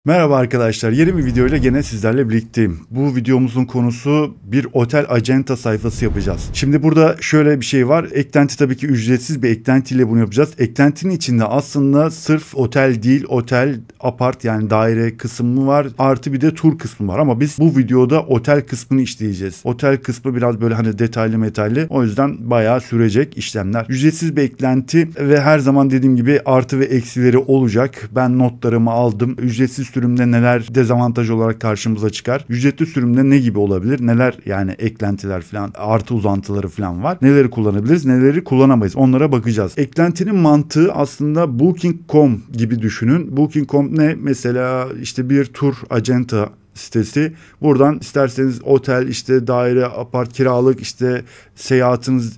Merhaba arkadaşlar, yeni bir videoyla gene sizlerle birlikteyim. Bu videomuzun konusu bir otel acenta sayfası yapacağız. Şimdi burada şöyle bir şey var. Eklenti tabii ki ücretsiz bir eklentiyle bunu yapacağız. Eklentinin içinde aslında sırf otel değil, otel, apart yani daire kısmı var. Artı bir de tur kısmı var. Ama biz bu videoda otel kısmını işleyeceğiz. Otel kısmı biraz böyle hani detaylı. O yüzden bayağı sürecek işlemler. Ücretsiz bir eklenti ve her zaman dediğim gibi artı ve eksileri olacak. Ben notlarımı aldım. Ücretsiz sürümde neler dezavantaj olarak karşımıza çıkar? Ücretli sürümde ne gibi olabilir? Neler yani eklentiler falan, artı uzantıları falan var. Neleri kullanabiliriz, neleri kullanamayız? Onlara bakacağız. Eklentinin mantığı aslında Booking.com gibi düşünün. Booking.com ne? Mesela işte bir tur acenta sitesi. Buradan isterseniz otel, işte daire, apart, kiralık, işte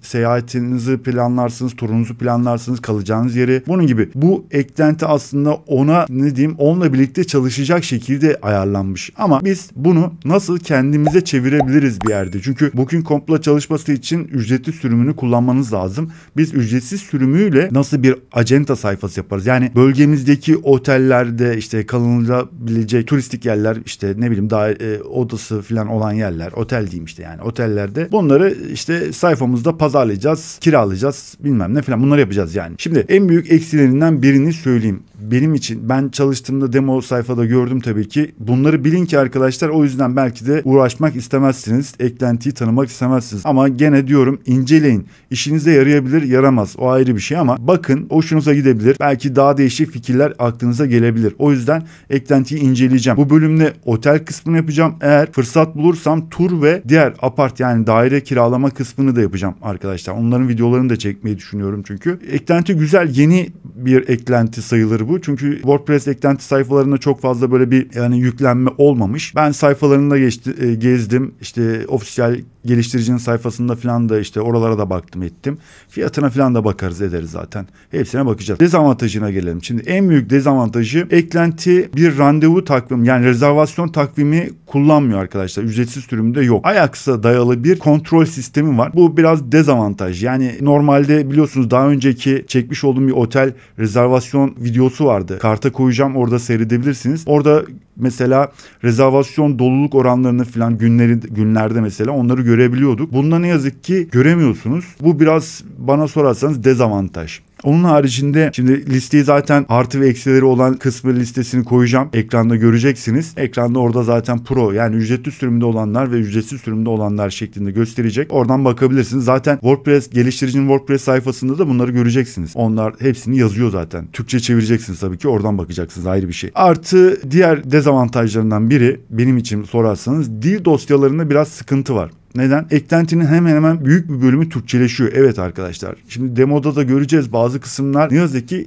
seyahatinizi planlarsınız, turunuzu planlarsınız, kalacağınız yeri. Bunun gibi. Bu eklenti aslında ona ne diyeyim, onunla birlikte çalışacak şekilde ayarlanmış. Ama biz bunu nasıl kendimize çevirebiliriz bir yerde? Çünkü Booking.com'la çalışması için ücretli sürümünü kullanmanız lazım. Biz ücretsiz sürümüyle nasıl bir acenta sayfası yaparız? Yani bölgemizdeki otellerde işte kalınılabilecek turistik yerler, işte ne bileyim daire odası falan olan yerler, otel diyeyim işte, yani otellerde bunları işte sayfamızda pazarlayacağız, kiralayacağız, bilmem ne falan, bunları yapacağız yani. Şimdi en büyük eksilerinden birini söyleyeyim. Benim için, ben çalıştığımda demo sayfada gördüm tabii ki. Bunları bilin ki arkadaşlar, o yüzden belki de uğraşmak istemezsiniz. Eklentiyi tanımak istemezsiniz. Ama gene diyorum, inceleyin. İşinize yarayabilir, yaramaz. O ayrı bir şey ama bakın, hoşunuza gidebilir. Belki daha değişik fikirler aklınıza gelebilir. O yüzden eklentiyi inceleyeceğim. Bu bölümde otel kısmını yapacağım. Eğer fırsat bulursam tur ve diğer apart yani daire kiralama kısmını da yapacağım arkadaşlar. Onların videolarını da çekmeyi düşünüyorum çünkü. Eklenti güzel, yeni bir eklenti sayılır bu. Çünkü WordPress eklenti sayfalarında çok fazla böyle bir yani yüklenme olmamış. Ben sayfalarında gezdim. İşte ofisiyel geliştiricinin sayfasında falan da işte oralara da baktım ettim. Fiyatına falan da bakarız ederiz zaten. Hepsine bakacağız. Dezavantajına gelelim. Şimdi en büyük dezavantajı, eklenti bir randevu takvimi yani rezervasyon takvimi kullanmıyor arkadaşlar. Ücretsiz sürümde yok. Ajax'a dayalı bir kontrol sistemi var. Bu biraz dezavantaj. Yani normalde biliyorsunuz, daha önceki çekmiş olduğum bir otel rezervasyon videosu vardı. Karta koyacağım, orada seyredebilirsiniz. Orada mesela rezervasyon doluluk oranlarını falan günlerde mesela onları görebiliyorduk. Bunda ne yazık ki göremiyorsunuz. Bu biraz bana sorarsanız dezavantaj. Onun haricinde şimdi listeyi zaten artı ve eksileri olan kısmı listesini koyacağım. Ekranda göreceksiniz. Ekranda orada zaten pro yani ücretli sürümde olanlar ve ücretsiz sürümde olanlar şeklinde gösterecek. Oradan bakabilirsiniz. Zaten WordPress geliştiricinin WordPress sayfasında da bunları göreceksiniz. Onlar hepsini yazıyor zaten. Türkçe çevireceksiniz tabii ki, oradan bakacaksınız, ayrı bir şey. Artı diğer dezavantajlarından biri benim için sorarsanız, dil dosyalarında biraz sıkıntı var. Neden? Eklentinin hemen hemen büyük bir bölümü Türkçeleşiyor. Evet arkadaşlar. Şimdi demoda da göreceğiz, bazı kısımlar ne yazık ki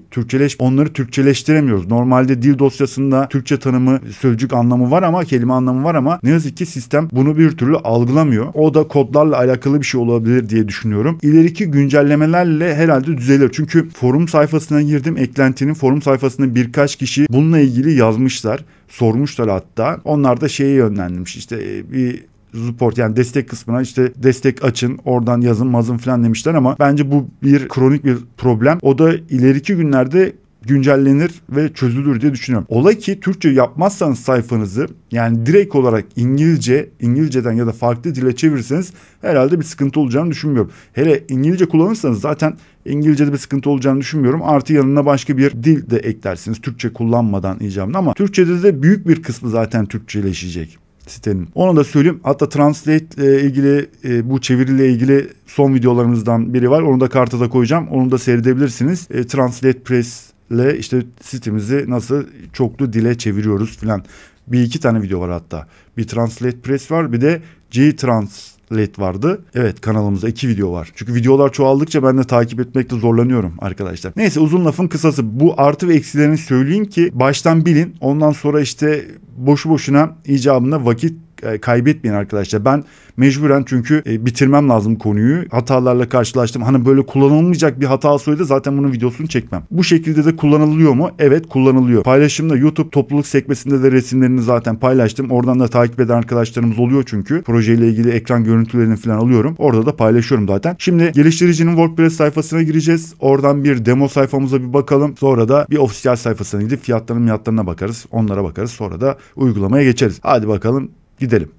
onları Türkçeleştiremiyoruz. Normalde dil dosyasında Türkçe tanımı, sözcük anlamı var ama, kelime anlamı var ama ne yazık ki sistem bunu bir türlü algılamıyor. O da kodlarla alakalı bir şey olabilir diye düşünüyorum. İleriki güncellemelerle herhalde düzelir. Çünkü forum sayfasına girdim. Eklentinin forum sayfasında birkaç kişi bununla ilgili yazmışlar. Sormuşlar hatta. Onlar da şeye yönlendirmiş. İşte bir support yani destek kısmına işte destek açın, oradan yazın mazın falan demişler ama bence bu bir kronik bir problem. O da ileriki günlerde güncellenir ve çözülür diye düşünüyorum. Olay ki Türkçe yapmazsanız sayfanızı, yani direkt olarak İngilizceden ya da farklı dile çevirirseniz herhalde bir sıkıntı olacağını düşünmüyorum. Hele İngilizce kullanırsanız zaten İngilizce'de bir sıkıntı olacağını düşünmüyorum. Artı yanına başka bir dil de eklersiniz Türkçe kullanmadan icabında, ama Türkçe'de de büyük bir kısmı zaten Türkçeleşecek sitenin. Onu da söyleyeyim. Hatta Translate ile ilgili bu çeviriyle ilgili son videolarımızdan biri var. Onu da karta da koyacağım. Onu da seyredebilirsiniz. Translate Press ile işte sitemizi nasıl çoklu dile çeviriyoruz filan. Bir iki tane video var hatta. Bir Translate Press var, bir de G-Translate vardı. Evet, kanalımızda 2 video var. Çünkü videolar çoğaldıkça ben de takip etmekte zorlanıyorum arkadaşlar. Neyse, uzun lafın kısası, bu artı ve eksilerini söyleyeyim ki baştan bilin. Ondan sonra işte boşu boşuna icabında vakit kaybetmeyin arkadaşlar. Ben mecburen çünkü bitirmem lazım konuyu. Hatalarla karşılaştım. Hani böyle kullanılmayacak bir hata olsaydı zaten bunun videosunu çekmem. Bu şekilde de kullanılıyor mu? Evet, kullanılıyor. Paylaşımda YouTube topluluk sekmesinde de resimlerini zaten paylaştım. Oradan da takip eden arkadaşlarımız oluyor çünkü. Projeyle ilgili ekran görüntülerini falan alıyorum. Orada da paylaşıyorum zaten. Şimdi geliştiricinin WordPress sayfasına gireceğiz. Oradan bir demo sayfamıza bir bakalım. Sonra da bir ofisiyel sayfasına gidip fiyatlarına bakarız. Onlara bakarız. Sonra da uygulamaya geçeriz. Hadi bakalım, gidelim.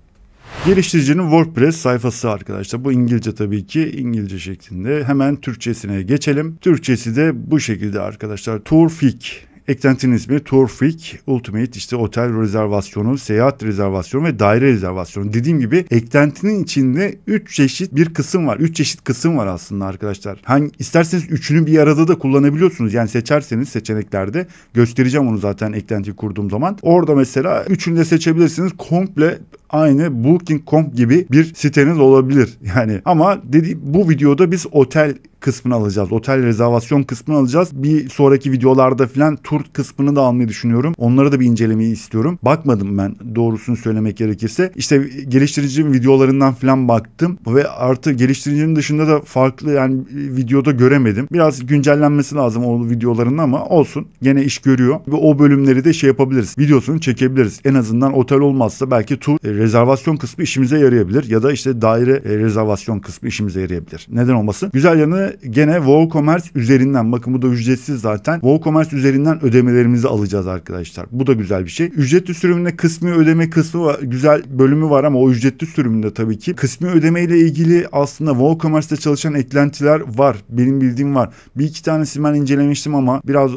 Geliştiricinin WordPress sayfası arkadaşlar. Bu İngilizce tabii ki. İngilizce şeklinde. Hemen Türkçesine geçelim. Türkçesi de bu şekilde arkadaşlar. Tourfik. Eklentinin ismi Tourfik Ultimate, işte otel rezervasyonu, seyahat rezervasyonu ve daire rezervasyonu. Dediğim gibi eklentinin içinde 3 çeşit bir kısım var. 3 çeşit kısım var aslında arkadaşlar. İsterseniz üçünü bir arada da kullanabiliyorsunuz. Yani seçerseniz seçeneklerde göstereceğim onu zaten eklentiyi kurduğum zaman. Orada mesela üçünü de seçebilirsiniz. Komple aynı Booking.com gibi bir siteniz olabilir. Yani ama bu videoda biz otel kısmını alacağız. Otel rezervasyon kısmını alacağız. Bir sonraki videolarda falan tur kısmını da almayı düşünüyorum. Onları da bir incelemeyi istiyorum. Bakmadım ben, doğrusunu söylemek gerekirse. İşte geliştiricinin videolarından falan baktım ve artı geliştiricinin dışında da farklı yani videoda göremedim. Biraz güncellenmesi lazım o videoların ama olsun. Gene iş görüyor ve o bölümleri de şey yapabiliriz. Videosunu çekebiliriz. En azından otel olmazsa belki tur rezervasyon kısmı işimize yarayabilir ya da işte daire rezervasyon kısmı işimize yarayabilir. Neden olmasın? Güzel yanı gene WooCommerce üzerinden, bakın bu da ücretsiz zaten. WooCommerce üzerinden ödemelerimizi alacağız arkadaşlar. Bu da güzel bir şey. Ücretli sürümünde kısmi ödeme kısmı var, güzel bölümü var ama o ücretli sürümünde tabii ki. Kısmi ödeme ile ilgili aslında WooCommerce'te çalışan eklentiler var. Benim bildiğim var. Bir iki tanesini ben incelemiştim ama biraz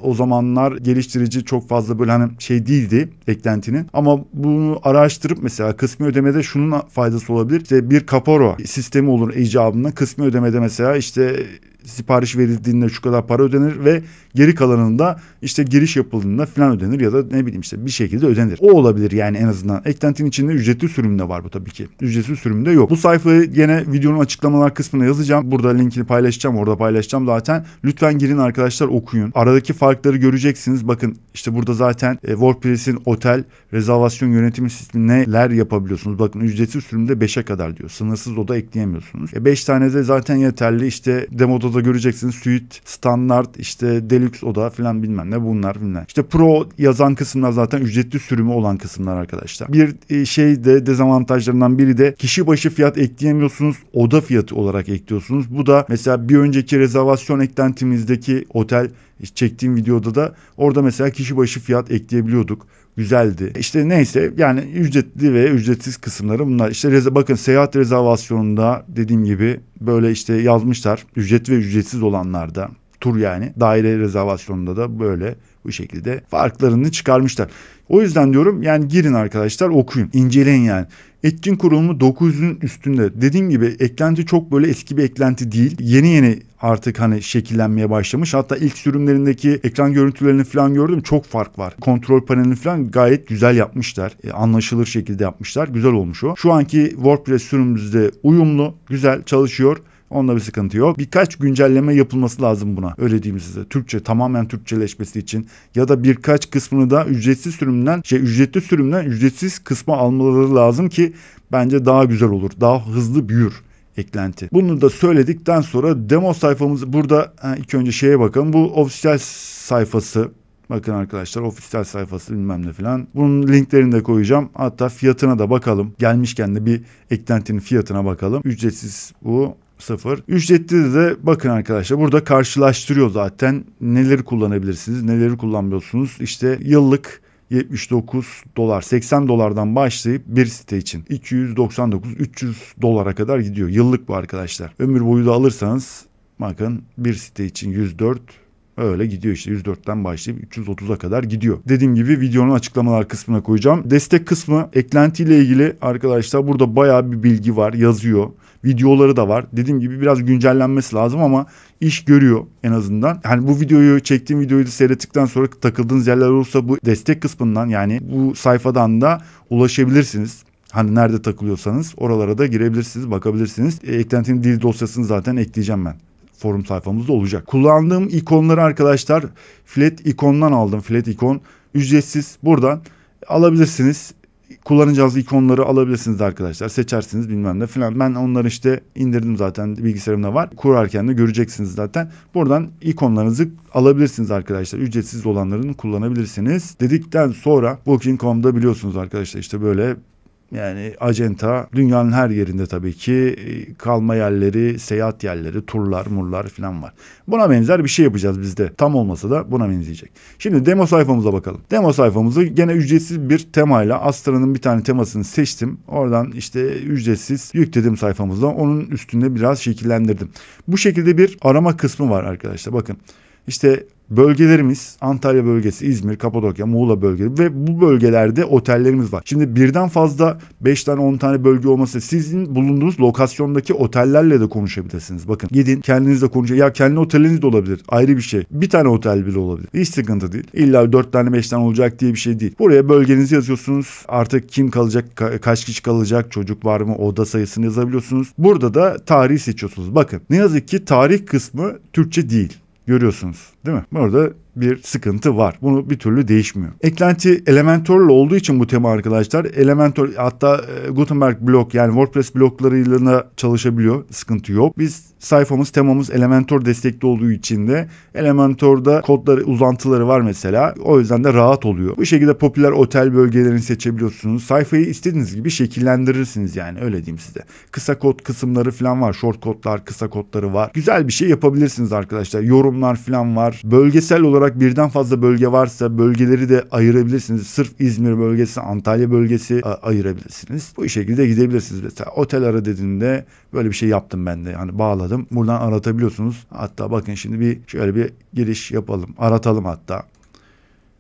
o zamanlar geliştirici çok fazla böyle hani şey değildi eklentinin. Ama bunu araştırıp mesela kısmi ödemede şunun faydası olabilir. İşte bir kapora sistemi olur icabında. Kısmi ödemede mesela işte sipariş verildiğinde şu kadar para ödenir ve geri kalanında işte giriş yapıldığında falan ödenir ya da ne bileyim işte bir şekilde ödenir. O olabilir yani en azından. Eklentinin içinde ücretli sürümde var bu tabii ki. Ücretsiz sürümde yok. Bu sayfayı gene videonun açıklamalar kısmına yazacağım. Burada linkini paylaşacağım. Orada paylaşacağım zaten. Lütfen girin arkadaşlar, okuyun. Aradaki farkları göreceksiniz. Bakın işte burada zaten WordPress'in otel rezervasyon yönetimi sistemi neler yapabiliyorsunuz. Bakın ücretsiz sürümde 5'e kadar diyor. Sınırsız oda ekleyemiyorsunuz. 5 tane de zaten yeterli. İşte demoda da göreceksiniz. Suite, standart, işte deluxe oda falan bilmem ne bunlar bilmem. İşte pro yazan kısımlar zaten ücretli sürümü olan kısımlar arkadaşlar. Bir şey de dezavantajlarından biri de kişi başı fiyat ekleyemiyorsunuz. Oda fiyatı olarak ekliyorsunuz. Bu da mesela bir önceki rezervasyon eklentimizdeki otel çektiğim videoda da orada mesela kişi başı fiyat ekleyebiliyorduk. Güzeldi. İşte neyse yani ücretli ve ücretsiz kısımları bunlar. İşte bakın seyahat rezervasyonunda dediğim gibi böyle işte yazmışlar. Ücretli ve ücretsiz olanlarda tur yani. Daire rezervasyonunda da böyle bu şekilde farklarını çıkarmışlar. O yüzden diyorum yani girin arkadaşlar, okuyun, inceleyin yani. Etkin kurulumu 900'ün üstünde. Dediğim gibi eklenti çok böyle eski bir eklenti değil. Yeni artık hani şekillenmeye başlamış. Hatta ilk sürümlerindeki ekran görüntülerini falan gördüm. Çok fark var. Kontrol panelini falan gayet güzel yapmışlar. Anlaşılır şekilde yapmışlar. Güzel olmuş o. Şu anki WordPress sürümümüzde uyumlu, güzel çalışıyor. Onda bir sıkıntı yok. Birkaç güncelleme yapılması lazım buna. Öyle diyeyim size. Türkçe, tamamen Türkçeleşmesi için ya da birkaç kısmını da ücretli sürümden ücretsiz kısma almaları lazım ki bence daha güzel olur. Daha hızlı büyür eklenti. Bunu da söyledikten sonra demo sayfamız burada. İlk önce şeye bakalım. Bu ofisiyel sayfası. Bakın arkadaşlar, ofisiyel sayfası bilmem ne falan. Bunun linklerini de koyacağım. Hatta fiyatına da bakalım. Gelmişken de bir eklentinin fiyatına bakalım. Ücretsiz bu. 0. Ücretli de bakın arkadaşlar burada karşılaştırıyor zaten. Neleri kullanabilirsiniz, neleri kullanmıyorsunuz. İşte yıllık $79, 80 dolardan başlayıp bir site için 299, 300 dolara kadar gidiyor. Yıllık bu arkadaşlar. Ömür boyu da alırsanız bakın bir site için 104, öyle gidiyor işte 104'ten başlayıp 330'a kadar gidiyor. Dediğim gibi videonun açıklamalar kısmına koyacağım. Destek kısmı eklentiyle ilgili arkadaşlar burada bayağı bir bilgi var, yazıyor. Videoları da var. Dediğim gibi biraz güncellenmesi lazım ama iş görüyor en azından. Hani bu çektiğim videoyu da seyrettikten sonra takıldığınız yerler olursa bu destek kısmından yani bu sayfadan da ulaşabilirsiniz. Hani nerede takılıyorsanız oralara da girebilirsiniz, bakabilirsiniz. Eklentinin dil dosyasını zaten ekleyeceğim ben. Forum sayfamızda olacak. Kullandığım ikonları arkadaşlar Flat ikondan aldım. Flat ikon ücretsiz, buradan alabilirsiniz. kullanacağınız ikonları alabilirsiniz arkadaşlar. Seçersiniz bilmem ne falan. Ben onları işte indirdim zaten, bilgisayarımda var. Kurarken de göreceksiniz zaten. Buradan ikonlarınızı alabilirsiniz arkadaşlar. Ücretsiz olanlarını kullanabilirsiniz. Dedikten sonra Booking.com'da biliyorsunuz arkadaşlar işte böyle, yani acenta dünyanın her yerinde tabii ki kalma yerleri, seyahat yerleri, turlar, murlar falan var. Buna benzer bir şey yapacağız biz de. Tam olmasa da buna benzeyecek. Şimdi demo sayfamıza bakalım. Demo sayfamızı gene ücretsiz bir temayla, Astra'nın bir tane temasını seçtim. Oradan işte ücretsiz yükledim sayfamıza. Onun üstünde biraz şekillendirdim. Bu şekilde bir arama kısmı var arkadaşlar. Bakın işte bölgelerimiz Antalya bölgesi, İzmir, Kapadokya, Muğla bölgeleri ve bu bölgelerde otellerimiz var. Şimdi birden fazla 5 tane 10 tane bölge olması, sizin bulunduğunuz lokasyondaki otellerle de konuşabilirsiniz. Bakın gidin kendinizle konuşun. Ya kendi oteliniz de olabilir. Ayrı bir şey. Bir tane otel bile olabilir. Hiç sıkıntı değil. İlla 4 tane 5 tane olacak diye bir şey değil. Buraya bölgenizi yazıyorsunuz. Artık kim kalacak, kaç kişi kalacak, çocuk var mı, oda sayısını yazabiliyorsunuz. Burada da tarihi seçiyorsunuz. Bakın ne yazık ki tarih kısmı Türkçe değil. Görüyorsunuz değil mi? Burada bir sıkıntı var. Bunu bir türlü değişmiyor. Eklenti Elementor'la olduğu için bu tema arkadaşlar. Elementor hatta Gutenberg blok, yani WordPress bloklarıyla çalışabiliyor. Sıkıntı yok. Biz sayfamız, temamız Elementor destekli olduğu için de Elementor'da kodları, uzantıları var mesela. O yüzden de rahat oluyor. Bu şekilde popüler otel bölgelerini seçebiliyorsunuz. Sayfayı istediğiniz gibi şekillendirirsiniz, yani öyle diyeyim size. Kısa kod kısımları falan var. Short kodlar, kısa kodları var. Güzel bir şey yapabilirsiniz arkadaşlar. Yorumlar falan var. Bölgesel olarak birden fazla bölge varsa bölgeleri de ayırabilirsiniz. Sırf İzmir bölgesi, Antalya bölgesi ayırabilirsiniz. Bu şekilde gidebilirsiniz. Mesela otel ara dediğimde böyle bir şey yaptım ben de. Yani bağladım. Buradan aratabiliyorsunuz. Hatta bakın şimdi bir şöyle bir giriş yapalım. Aratalım hatta.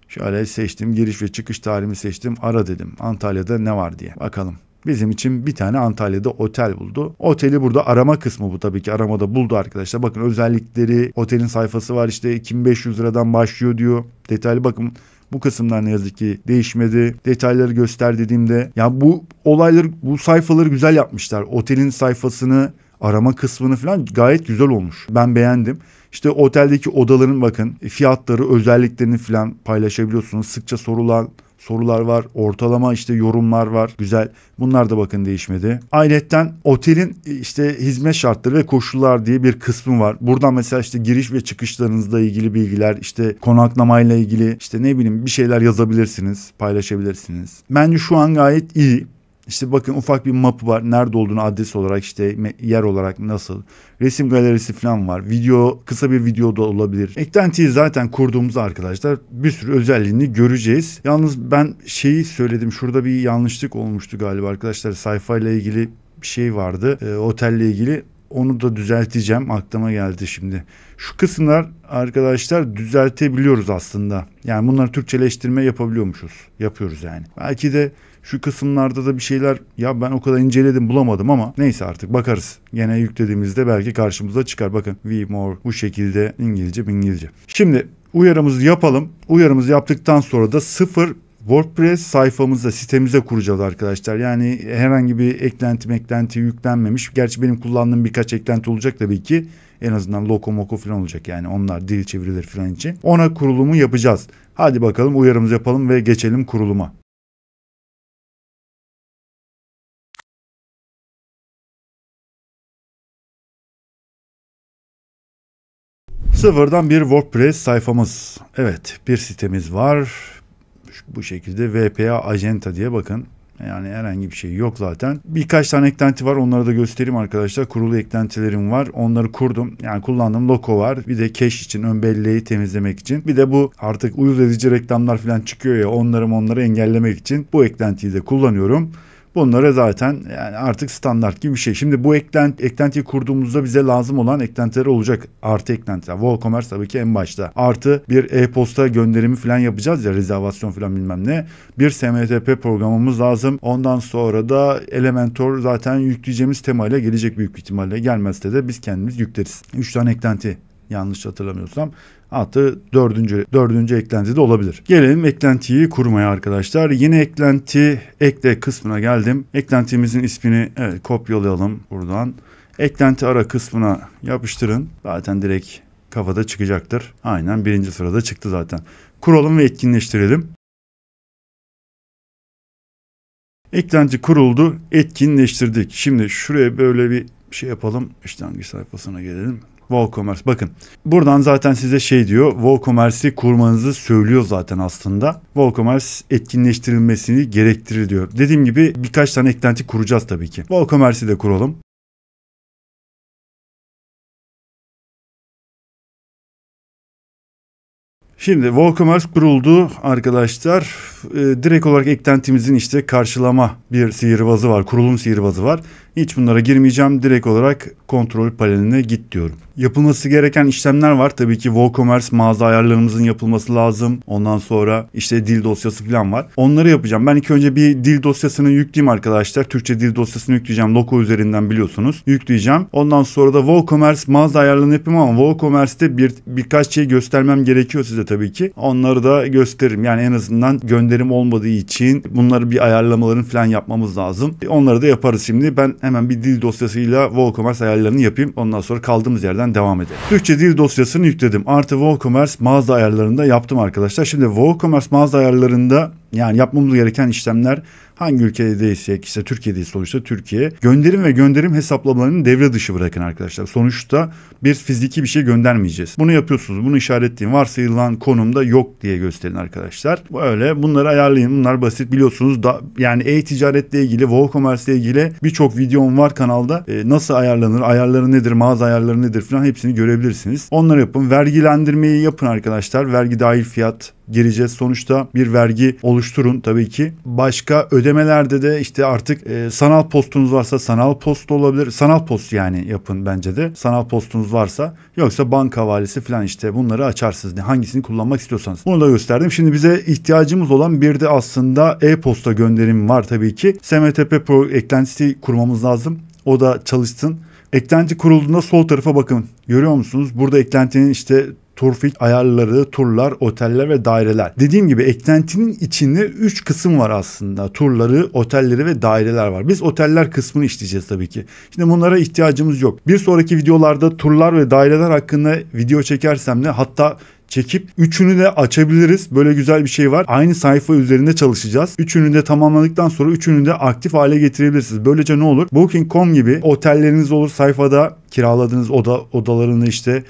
Şöyle seçtim. Giriş ve çıkış tarihimi seçtim. Ara dedim. Antalya'da ne var diye. Bakalım. Bizim için bir tane Antalya'da otel buldu. Oteli burada arama kısmı bu tabii ki. Aramada buldu arkadaşlar. Bakın özellikleri, otelin sayfası var işte 2500 liradan başlıyor diyor. Detaylı bakın. Bu kısımlar ne yazık ki değişmedi. Detayları göster dediğimde ya bu olayları, bu sayfaları güzel yapmışlar. Otelin sayfasını, arama kısmını falan gayet güzel olmuş. Ben beğendim. İşte oteldeki odaların bakın fiyatları, özelliklerini falan paylaşabiliyorsunuz. Sıkça sorular var. Ortalama işte yorumlar var. Güzel. Bunlar da bakın değişmedi. Ayrıca otelin işte hizmet şartları ve koşullar diye bir kısmı var. Buradan mesela işte giriş ve çıkışlarınızla ilgili bilgiler, işte konaklamayla ilgili işte ne bileyim bir şeyler yazabilirsiniz, paylaşabilirsiniz. Bence şu an gayet iyi. İşte bakın ufak bir mapı var. Nerede olduğunu adres olarak, işte yer olarak nasıl. Resim galerisi falan var. Video, kısa bir video da olabilir. Eklentiyi zaten kurduğumuzda arkadaşlar bir sürü özelliğini göreceğiz. Yalnız ben şeyi söyledim. Şurada bir yanlışlık olmuştu galiba arkadaşlar. Sayfayla ilgili bir şey vardı. Otelle ilgili. Onu da düzelteceğim. Aklıma geldi şimdi. Şu kısımlar arkadaşlar düzeltebiliyoruz aslında. Yani bunları Türkçeleştirme yapabiliyormuşuz. Yapıyoruz yani. Belki de şu kısımlarda da bir şeyler, ya ben o kadar inceledim bulamadım ama neyse artık bakarız. Gene yüklediğimizde belki karşımıza çıkar. Bakın we more bu şekilde İngilizce. Şimdi uyarımızı yapalım. Uyarımızı yaptıktan sonra da sıfır WordPress sayfamızda, sitemize kuracağız arkadaşlar. Yani herhangi bir eklenti yüklenmemiş. Gerçi benim kullandığım birkaç eklenti olacak tabii ki. En azından Loco falan olacak yani, onlar dil çevirileri falan için. Ona kurulumu yapacağız. Hadi bakalım uyarımızı yapalım ve geçelim kuruluma. Sıfırdan bir WordPress sayfamız. Evet, bir sitemiz var. Bu şekilde VPA Agenta diye bakın. Yani herhangi bir şey yok zaten. Birkaç tane eklenti var. Onları da göstereyim arkadaşlar. Kurulu eklentilerim var. Onları kurdum. Yani kullandığım logo var. Bir de cache için, ön belleği temizlemek için. Bir de bu artık uyuz edici reklamlar falan çıkıyor ya. Onları engellemek için bu eklentiyi de kullanıyorum. Bunlara zaten yani artık standart gibi bir şey. Şimdi bu eklentiyi kurduğumuzda bize lazım olan eklentiler olacak. Artı eklentiler. WooCommerce tabii ki en başta. Artı bir e-posta gönderimi falan yapacağız ya, rezervasyon falan bilmem ne. Bir SMTP programımız lazım. Ondan sonra da Elementor zaten yükleyeceğimiz temayla gelecek büyük ihtimalle. Gelmezse de biz kendimiz yükleriz. 3 tane eklenti. Yanlış hatırlamıyorsam. Hatta dördüncü eklenti de olabilir. Gelelim eklentiyi kurmaya arkadaşlar. Yeni eklenti ekle kısmına geldim. Eklentimizin ismini kopyalayalım buradan. Eklenti ara kısmına yapıştırın. Zaten direkt kafada çıkacaktır. Aynen birinci sırada çıktı zaten. Kuralım ve etkinleştirelim. Eklenti kuruldu, etkinleştirdik. Şimdi şuraya böyle bir şey yapalım. İşte hangi sayfasına gelelim? WooCommerce. Bakın buradan zaten size şey diyor. WooCommerce'i kurmanızı söylüyor zaten aslında. WooCommerce etkinleştirilmesini gerektirir diyor. Dediğim gibi birkaç tane eklenti kuracağız tabii ki. WooCommerce'i de kuralım. Şimdi WooCommerce kuruldu arkadaşlar. Direkt olarak eklentimizin işte karşılama bir sihirbazı var. Kurulum sihirbazı var. Hiç bunlara girmeyeceğim. Direkt olarak kontrol paneline git diyorum. Yapılması gereken işlemler var. Tabii ki WooCommerce mağaza ayarlarımızın yapılması lazım. Ondan sonra işte dil dosyası falan var. Onları yapacağım. Ben ilk önce bir dil dosyasını yükleyeyim arkadaşlar. Türkçe dil dosyasını yükleyeceğim. Loco üzerinden biliyorsunuz. Yükleyeceğim. Ondan sonra da WooCommerce mağaza ayarlarını yapayım ama WooCommerce'te birkaç şey göstermem gerekiyor size tabii ki. Onları da gösteririm. Yani en azından gönderim olmadığı için bunları bir ayarlamalarını falan yapmamız lazım. Onları da yaparız şimdi. Ben hemen bir dil dosyasıyla WooCommerce ayarlarını yapayım. Ondan sonra kaldığımız yerden devam edelim. Türkçe dil dosyasını yükledim. Artı WooCommerce mağaza ayarlarında yaptım arkadaşlar. Şimdi WooCommerce mağaza ayarlarında yani yapmamız gereken işlemler hangi ülkedeysek işte Türkiye'deyiz sonuçta Türkiye. Gönderim ve gönderim hesaplamalarını devre dışı bırakın arkadaşlar. Sonuçta bir fiziki bir şey göndermeyeceğiz. Bunu yapıyorsunuz. Bunu işaretleyin. Varsayılan konumda yok diye gösterin arkadaşlar. Böyle bunları ayarlayın. Bunlar basit biliyorsunuz. Yani e-ticaretle ilgili, WooCommerce ile ilgili birçok videom var kanalda. Nasıl ayarlanır, ayarları nedir, mağaza ayarları nedir falan hepsini görebilirsiniz. Onları yapın. Vergilendirmeyi yapın arkadaşlar. Vergi dahil fiyat gireceğiz. Sonuçta bir vergi oluşturun tabii ki. Başka ödemelerde de işte artık sanal postunuz varsa sanal post olabilir. Sanal post yani yapın bence de. Sanal postunuz varsa yoksa banka havalesi falan işte bunları açarsınız. Hangisini kullanmak istiyorsanız. Bunu da gösterdim. Şimdi bize ihtiyacımız olan bir de aslında e-posta gönderimi var tabii ki. SMTP Pro eklentisi kurmamız lazım. O da çalışsın. Eklenti kurulduğunda sol tarafa bakın. Görüyor musunuz? Burada eklentinin işte turfik ayarları, turlar, oteller ve daireler. Dediğim gibi eklentinin içinde 3 kısım var aslında. Turları, otelleri ve daireler var. Biz oteller kısmını işleyeceğiz tabii ki. Şimdi bunlara ihtiyacımız yok. Bir sonraki videolarda turlar ve daireler hakkında video çekersem de hatta çekip üçünü de açabiliriz. Böyle güzel bir şey var. Aynı sayfa üzerinde çalışacağız. Üçünü de tamamladıktan sonra üçünü de aktif hale getirebilirsiniz. Böylece ne olur? Booking.com gibi otelleriniz olur. Sayfada kiraladığınız odalarını işte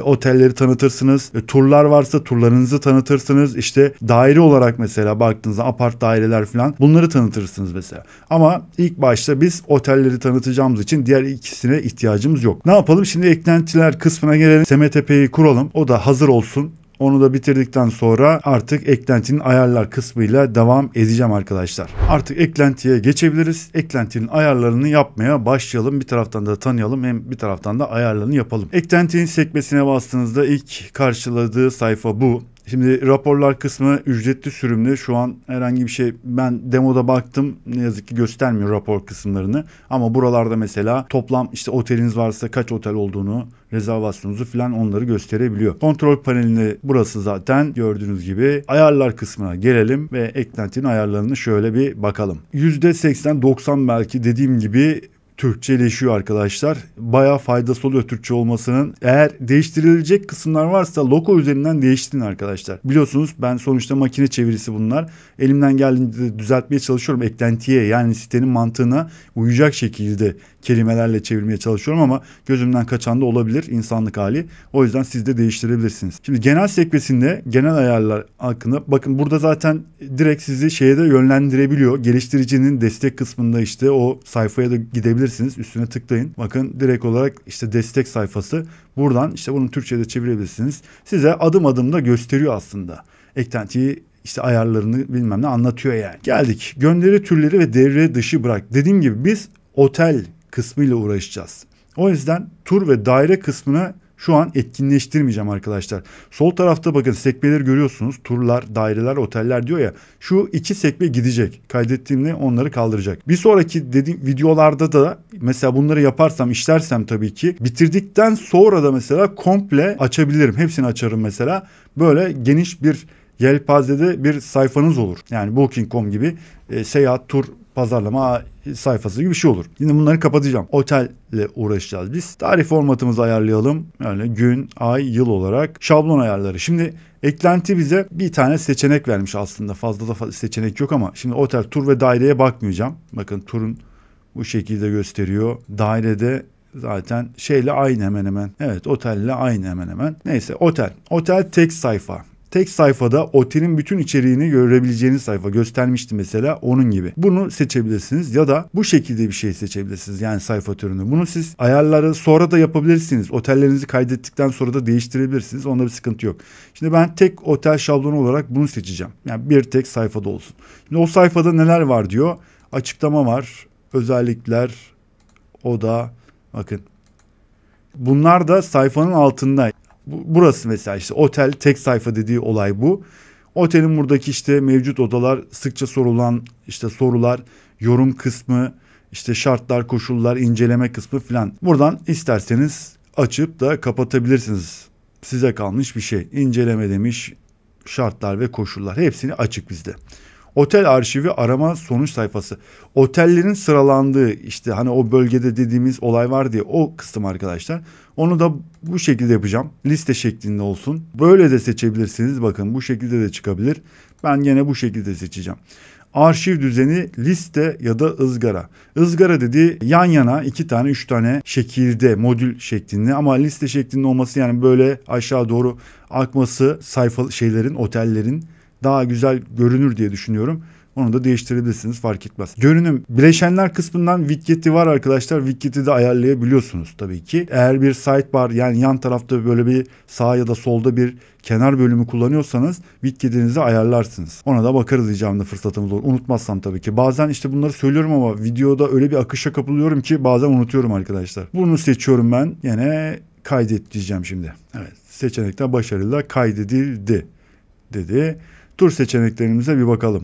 otelleri tanıtırsınız. Turlar varsa turlarınızı tanıtırsınız. İşte daire olarak mesela baktığınızda apart daireler falan bunları tanıtırsınız mesela. Ama ilk başta biz otelleri tanıtacağımız için diğer ikisine ihtiyacımız yok. Ne yapalım? Şimdi eklentiler kısmına gelelim. SMTP'yi kuralım. O da hazır olsun. Onu da bitirdikten sonra artık eklentinin ayarlar kısmıyla devam edeceğim arkadaşlar. Artık eklentiye geçebiliriz. Eklentinin ayarlarını yapmaya başlayalım. Bir taraftan da tanıyalım hem bir taraftan da ayarlarını yapalım. Eklentinin sekmesine bastığınızda ilk karşıladığı sayfa bu. Şimdi raporlar kısmı ücretli sürümlü. Şu an herhangi bir şey ben demoda baktım. Ne yazık ki göstermiyor rapor kısımlarını. Ama buralarda mesela toplam işte oteliniz varsa kaç otel olduğunu, rezervasyonunuzu falan onları gösterebiliyor. Kontrol panelinde burası zaten gördüğünüz gibi. Ayarlar kısmına gelelim ve eklentinin ayarlarını şöyle bir bakalım. %80-90 belki dediğim gibi Türkçeleşiyor arkadaşlar. Bayağı faydası oluyor Türkçe olmasının. Eğer değiştirilecek kısımlar varsa Loco üzerinden değiştirin arkadaşlar. Biliyorsunuz ben sonuçta makine çevirisi bunlar. Elimden geldiğince düzeltmeye çalışıyorum. Eklentiye yani sitenin mantığına uyacak şekilde kelimelerle çevirmeye çalışıyorum ama gözümden kaçan da olabilir insanlık hali. O yüzden siz de değiştirebilirsiniz. Şimdi genel sekmesinde genel ayarlar hakkında bakın burada zaten direkt sizi şeye de yönlendirebiliyor. Geliştiricinin destek kısmında işte o sayfaya da gidebilirsiniz. Üstüne tıklayın. Bakın direkt olarak işte destek sayfası. Buradan işte bunu Türkçe'de çevirebilirsiniz. Size adım adım da gösteriyor aslında. Eklentiyi işte ayarlarını bilmem ne anlatıyor yani. Geldik. Gönderi türleri ve devre dışı bırak. Dediğim gibi biz otel kısmıyla uğraşacağız. O yüzden tur ve daire kısmını şu an etkinleştirmeyeceğim arkadaşlar. Sol tarafta bakın sekmeleri görüyorsunuz. Turlar, daireler, oteller diyor ya. Şu iki sekme gidecek. Kaydettiğimde onları kaldıracak. Bir sonraki dediğim videolarda da mesela bunları yaparsam, işlersem tabii ki bitirdikten sonra da mesela komple açabilirim. Hepsini açarım mesela. Böyle geniş bir yelpazede bir sayfanız olur. Yani Booking.com gibi seyahat tur pazarlama sayfası gibi bir şey olur. Yine bunları kapatacağım. Otelle uğraşacağız biz. Tarih formatımızı ayarlayalım. Yani gün, ay, yıl olarak şablon ayarları. Şimdi eklenti bize bir tane seçenek vermiş aslında. Fazla da seçenek yok ama şimdi otel, tur ve daireye bakmayacağım. Bakın turun bu şekilde gösteriyor. Dairede zaten şeyle aynı hemen hemen. Evet, otelle aynı hemen hemen. Neyse, otel. Otel tek sayfa. Tek sayfada otelin bütün içeriğini görebileceğiniz sayfa göstermişti mesela, onun gibi. Bunu seçebilirsiniz ya da bu şekilde bir şey seçebilirsiniz. Yani sayfa türünü. Bunu siz ayarları sonra da yapabilirsiniz. Otellerinizi kaydettikten sonra da değiştirebilirsiniz. Onda bir sıkıntı yok. Şimdi ben tek otel şablonu olarak bunu seçeceğim. Yani bir tek sayfada olsun. Şimdi o sayfada neler var diyor. Açıklama var. Özellikler. Oda. Bakın. Bunlar da sayfanın altında. Burası mesela işte otel tek sayfa dediği olay bu. Otelin buradaki işte mevcut odalar, sıkça sorulan işte sorular, yorum kısmı, işte şartlar, koşullar, inceleme kısmı filan. Buradan isterseniz açıp da kapatabilirsiniz. Size kalmış bir şey. İnceleme demiş, şartlar ve koşullar hepsini açık bizde. Otel arşivi arama sonuç sayfası. Otellerin sıralandığı işte hani o bölgede dediğimiz olay var diye o kısım arkadaşlar. Onu da bu şekilde yapacağım. Liste şeklinde olsun. Böyle de seçebilirsiniz. Bakın bu şekilde de çıkabilir. Ben yine bu şekilde seçeceğim. Arşiv düzeni liste ya da ızgara. Izgara dediği yan yana 2 tane 3 tane şekilde modül şeklinde ama liste şeklinde olması yani böyle aşağı doğru akması sayfa şeylerin, otellerin daha güzel görünür diye düşünüyorum. Onu da değiştirebilirsiniz, fark etmez. Görünüm bileşenler kısmından widget'i var arkadaşlar. Widget'i de ayarlayabiliyorsunuz tabii ki. Eğer bir sidebar yani yan tarafta böyle bir sağ ya da solda bir kenar bölümü kullanıyorsanız widget'inizi ayarlarsınız. Ona da bakarız icabında fırsatımız olur. Unutmazsam tabii ki. Bazen işte bunları söylüyorum ama videoda öyle bir akışa kapılıyorum ki bazen unutuyorum arkadaşlar. Bunu seçiyorum ben. Yine kaydet diyeceğim şimdi. Evet, seçenekler başarıyla kaydedildi dedi. Tur seçeneklerimize bir bakalım.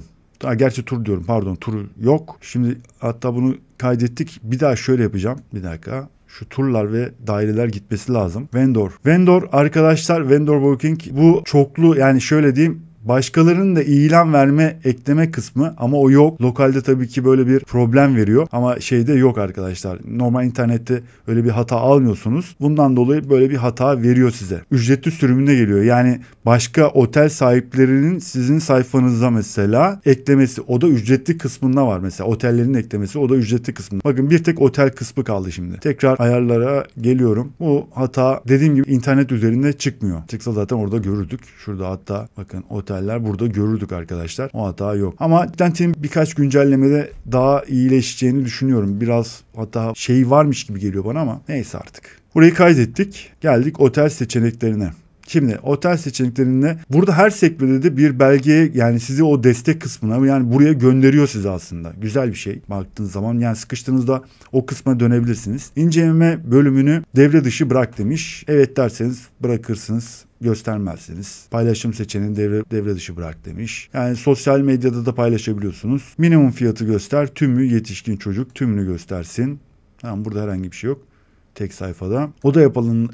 Gerçi tur diyorum, pardon, tur yok. Şimdi hatta bunu kaydettik. Bir daha şöyle yapacağım. Bir dakika. Şu turlar ve daireler gitmesi lazım. Vendor. Vendor arkadaşlar, vendor booking bu çoklu yani şöyle diyeyim. Başkalarının da ilan verme ekleme kısmı ama o yok. Lokalde tabii ki böyle bir problem veriyor ama şeyde yok arkadaşlar. Normal internette öyle bir hata almıyorsunuz. Bundan dolayı böyle bir hata veriyor size. Ücretli sürümüne geliyor. Yani başka otel sahiplerinin sizin sayfanıza mesela eklemesi, o da ücretli kısmında var mesela. Otellerin eklemesi, o da ücretli kısmında. Bakın bir tek otel kısmı kaldı şimdi. Tekrar ayarlara geliyorum. Bu hata dediğim gibi internet üzerinde çıkmıyor. Çıksa zaten orada görürdük. Şurada hatta bakın oteller burada görürdük arkadaşlar. O hata yok. Ama eklentinin birkaç güncellemede daha iyileşeceğini düşünüyorum. Biraz hatta şey varmış gibi geliyor bana ama neyse artık. Burayı kaydettik. Geldik otel seçeneklerine. Şimdi otel seçeneklerinde burada her sekmede de bir belgeye yani sizi o destek kısmına yani buraya gönderiyor sizi aslında. Güzel bir şey baktığınız zaman yani sıkıştığınızda o kısma dönebilirsiniz. İnceleme bölümünü devre dışı bırak demiş. Evet derseniz bırakırsınız. Göstermezsiniz. Paylaşım seçeneğini devre dışı bırak demiş. Yani sosyal medyada da paylaşabiliyorsunuz. Minimum fiyatı göster. Tümü yetişkin çocuk tümünü göstersin. Tamam, burada herhangi bir şey yok. Tek sayfada. O da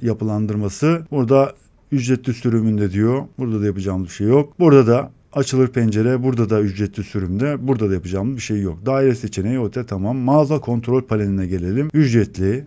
yapılandırması. Burada ücretli sürümünde diyor. Burada da yapacağımız bir şey yok. Burada da açılır pencere. Burada da ücretli sürümde. Burada da yapacağımız bir şey yok. Daire seçeneği otel tamam. Mağaza kontrol paneline gelelim. Ücretli.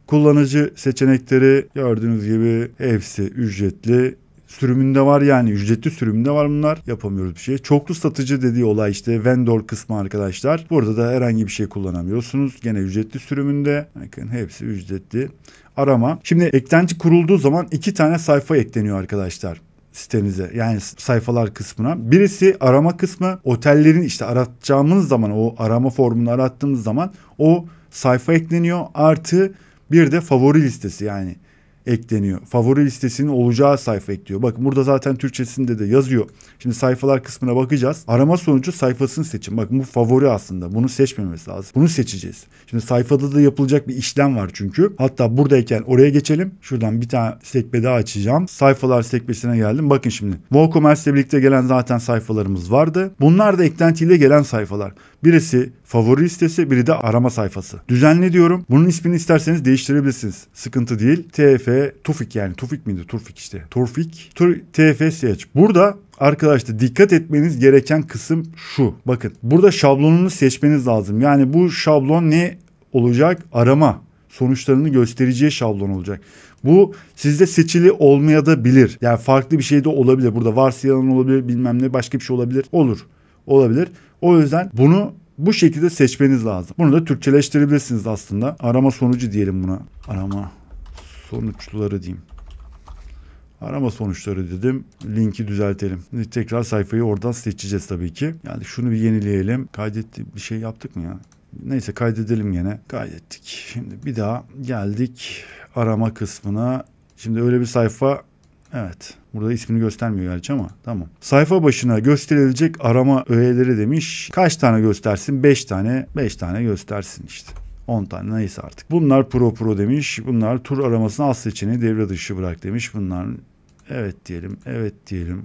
Kullanıcı seçenekleri gördüğünüz gibi hepsi ücretli. Sürümünde var yani ücretli sürümünde var bunlar. Yapamıyoruz bir şey. Çoklu satıcı dediği olay işte vendor kısmı arkadaşlar. Burada da herhangi bir şey kullanamıyorsunuz. Gene ücretli sürümünde. Bakın hepsi ücretli. Arama. Şimdi eklenti kurulduğu zaman 2 tane sayfa ekleniyor arkadaşlar sitenize. Yani sayfalar kısmına. Birisi arama kısmı. Otellerin işte aratacağımız zaman o arama formunu arattığımız zaman o sayfa ekleniyor. Artı bir de favori listesi yani ekleniyor. Favori listesinin olacağı sayfa ekliyor. Bakın burada zaten Türkçesinde de yazıyor. Şimdi sayfalar kısmına bakacağız. Arama sonucu sayfasını seçin. Bakın bu favori aslında. Bunu seçmemesi lazım. Bunu seçeceğiz. Şimdi sayfada da yapılacak bir işlem var çünkü. Hatta buradayken oraya geçelim. Şuradan bir tane sekme daha açacağım. Sayfalar sekmesine geldim. Bakın şimdi. WooCommerce ile birlikte gelen zaten sayfalarımız vardı. Bunlar da eklentiyle gelen sayfalar. Birisi favori listesi, biri de arama sayfası. Düzenli diyorum. Bunun ismini isterseniz değiştirebilirsiniz. Sıkıntı değil. TF Tufik yani. Tufik miydi? Turfik işte. TF-SH. Burada arkadaşlar dikkat etmeniz gereken kısım şu. Bakın burada şablonunu seçmeniz lazım. Yani bu şablon ne olacak? Arama sonuçlarını göstereceği şablon olacak. Bu sizde seçili olmayabilir. Yani farklı bir şey de olabilir. Burada varsayılan olabilir, bilmem ne başka bir şey olabilir. Olabilir. O yüzden bunu bu şekilde seçmeniz lazım. Bunu da Türkçeleştirebilirsiniz aslında. Arama sonucu diyelim buna. Arama sonuçları diyeyim. Arama sonuçları dedim. Linki düzeltelim. Şimdi tekrar sayfayı oradan seçeceğiz tabii ki. Yani şunu bir yenileyelim. Bir şey yaptık mı ya? Neyse kaydedelim gene. Kaydettik. Şimdi bir daha geldik arama kısmına. Şimdi öyle bir sayfa. Evet. Burada ismini göstermiyor gerçi ama tamam. Sayfa başına gösterilecek arama öğeleri demiş. Kaç tane göstersin? 5 tane. 5 tane göstersin işte. 10 tane neyse artık. Bunlar pro demiş. Bunlar tur aramasını az seçeneği devre dışı bırak demiş. Bunlar evet diyelim.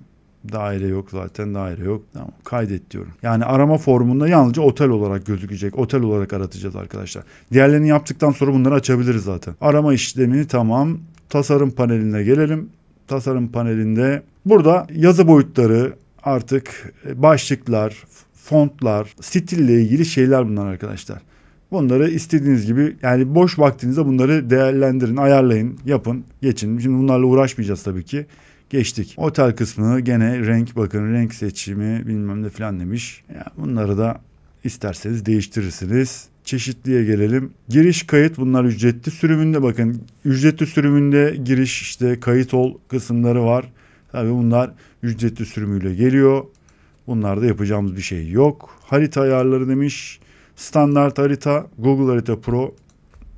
Daire yok zaten, daire yok. Tamam, kaydet diyorum. Yani arama formunda yalnızca otel olarak gözükecek. Otel olarak aratacağız arkadaşlar. Diğerlerini yaptıktan sonra bunları açabiliriz zaten. Arama işlemini tamam. Tasarım paneline gelelim. Tasarım panelinde burada yazı boyutları, artık başlıklar, fontlar, stille ilgili şeyler bunlar arkadaşlar. Bunları istediğiniz gibi yani boş vaktinizde bunları değerlendirin, ayarlayın, yapın, geçin. Şimdi bunlarla uğraşmayacağız tabii ki. Geçtik. Otel kısmını gene renk, bakın renk seçimi bilmem ne falan demiş. Yani bunları da isterseniz değiştirirsiniz. Çeşitliye gelelim. Giriş kayıt bunlar ücretli sürümünde, bakın ücretli sürümünde giriş işte kayıt ol kısımları var. Tabii bunlar ücretli sürümüyle geliyor. Bunlarda yapacağımız bir şey yok. Harita ayarları demiş. Standart harita Google Harita Pro.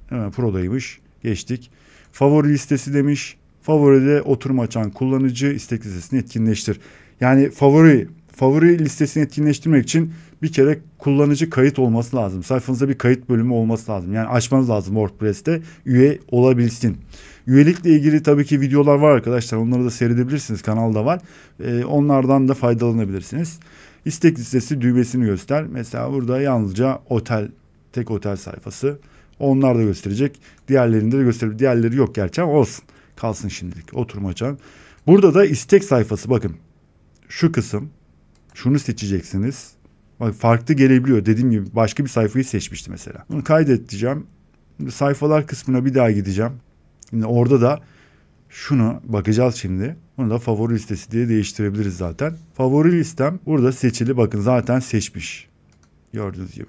Hemen Pro'daymış. Geçtik. Favori listesi demiş. Favoride oturum açan kullanıcı istek listesini etkinleştir. Yani favori listesini etkinleştirmek için bir kere kullanıcı kayıt olması lazım. Sayfanızda bir kayıt bölümü olması lazım. Yani açmanız lazım WordPress'te üye olabilsin. Üyelikle ilgili tabii ki videolar var arkadaşlar. Onları da seyredebilirsiniz. Kanalda var. Onlardan da faydalanabilirsiniz. İstek listesi düğmesini göster. Mesela burada yalnızca tek otel sayfası. Onlar da gösterecek. Diğerlerinde de gösterecek. Diğerleri yok gerçi ama olsun. Kalsın şimdilik. Oturum açan. Burada da istek sayfası. Bakın. Şu kısım. Şunu seçeceksiniz. Bak farklı gelebiliyor. Dediğim gibi başka bir sayfayı seçmişti mesela. Bunu kaydedeceğim. Sayfalar kısmına bir daha gideceğim. Şimdi orada da şunu bakacağız şimdi. Bunu da favori listesi diye değiştirebiliriz zaten. Favori listem burada seçili. Bakın zaten seçmiş. Gördüğünüz gibi.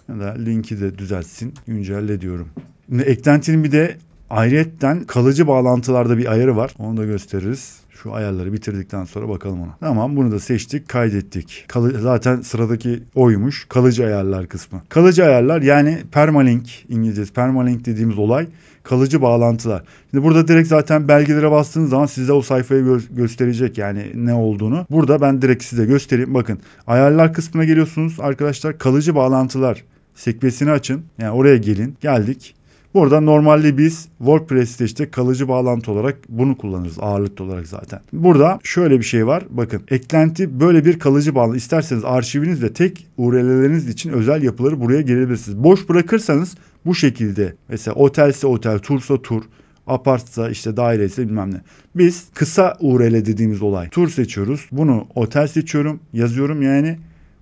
Ya da linki de düzeltsin. Güncelle diyorum. Şimdi eklentinin bir de ayrıyetten kalıcı bağlantılarda bir ayarı var. Onu da gösteririz. Şu ayarları bitirdikten sonra bakalım ona. Tamam, bunu da seçtik, kaydettik. Zaten sıradaki oymuş. Kalıcı ayarlar kısmı. Kalıcı ayarlar yani permalink, İngilizcesi permalink dediğimiz olay kalıcı bağlantılar. Şimdi burada direkt zaten belgelere bastığınız zaman size o sayfayı gösterecek yani ne olduğunu. Burada ben direkt size göstereyim. Bakın ayarlar kısmına geliyorsunuz arkadaşlar. Kalıcı bağlantılar sekmesini açın. Yani oraya gelin. Geldik. Burada normalde biz WordPress'te işte kalıcı bağlantı olarak bunu kullanırız ağırlıklı olarak zaten. Burada şöyle bir şey var. Bakın eklenti böyle bir kalıcı bağlantı. İsterseniz arşiviniz ve tek URL'leriniz için özel yapıları buraya gelebilirsiniz. Boş bırakırsanız bu şekilde mesela otelse otel, tursa tur, apartsa işte daireyse bilmem ne. Biz kısa URL dediğimiz olay. Tur seçiyoruz. Bunu otel seçiyorum. Yazıyorum yani.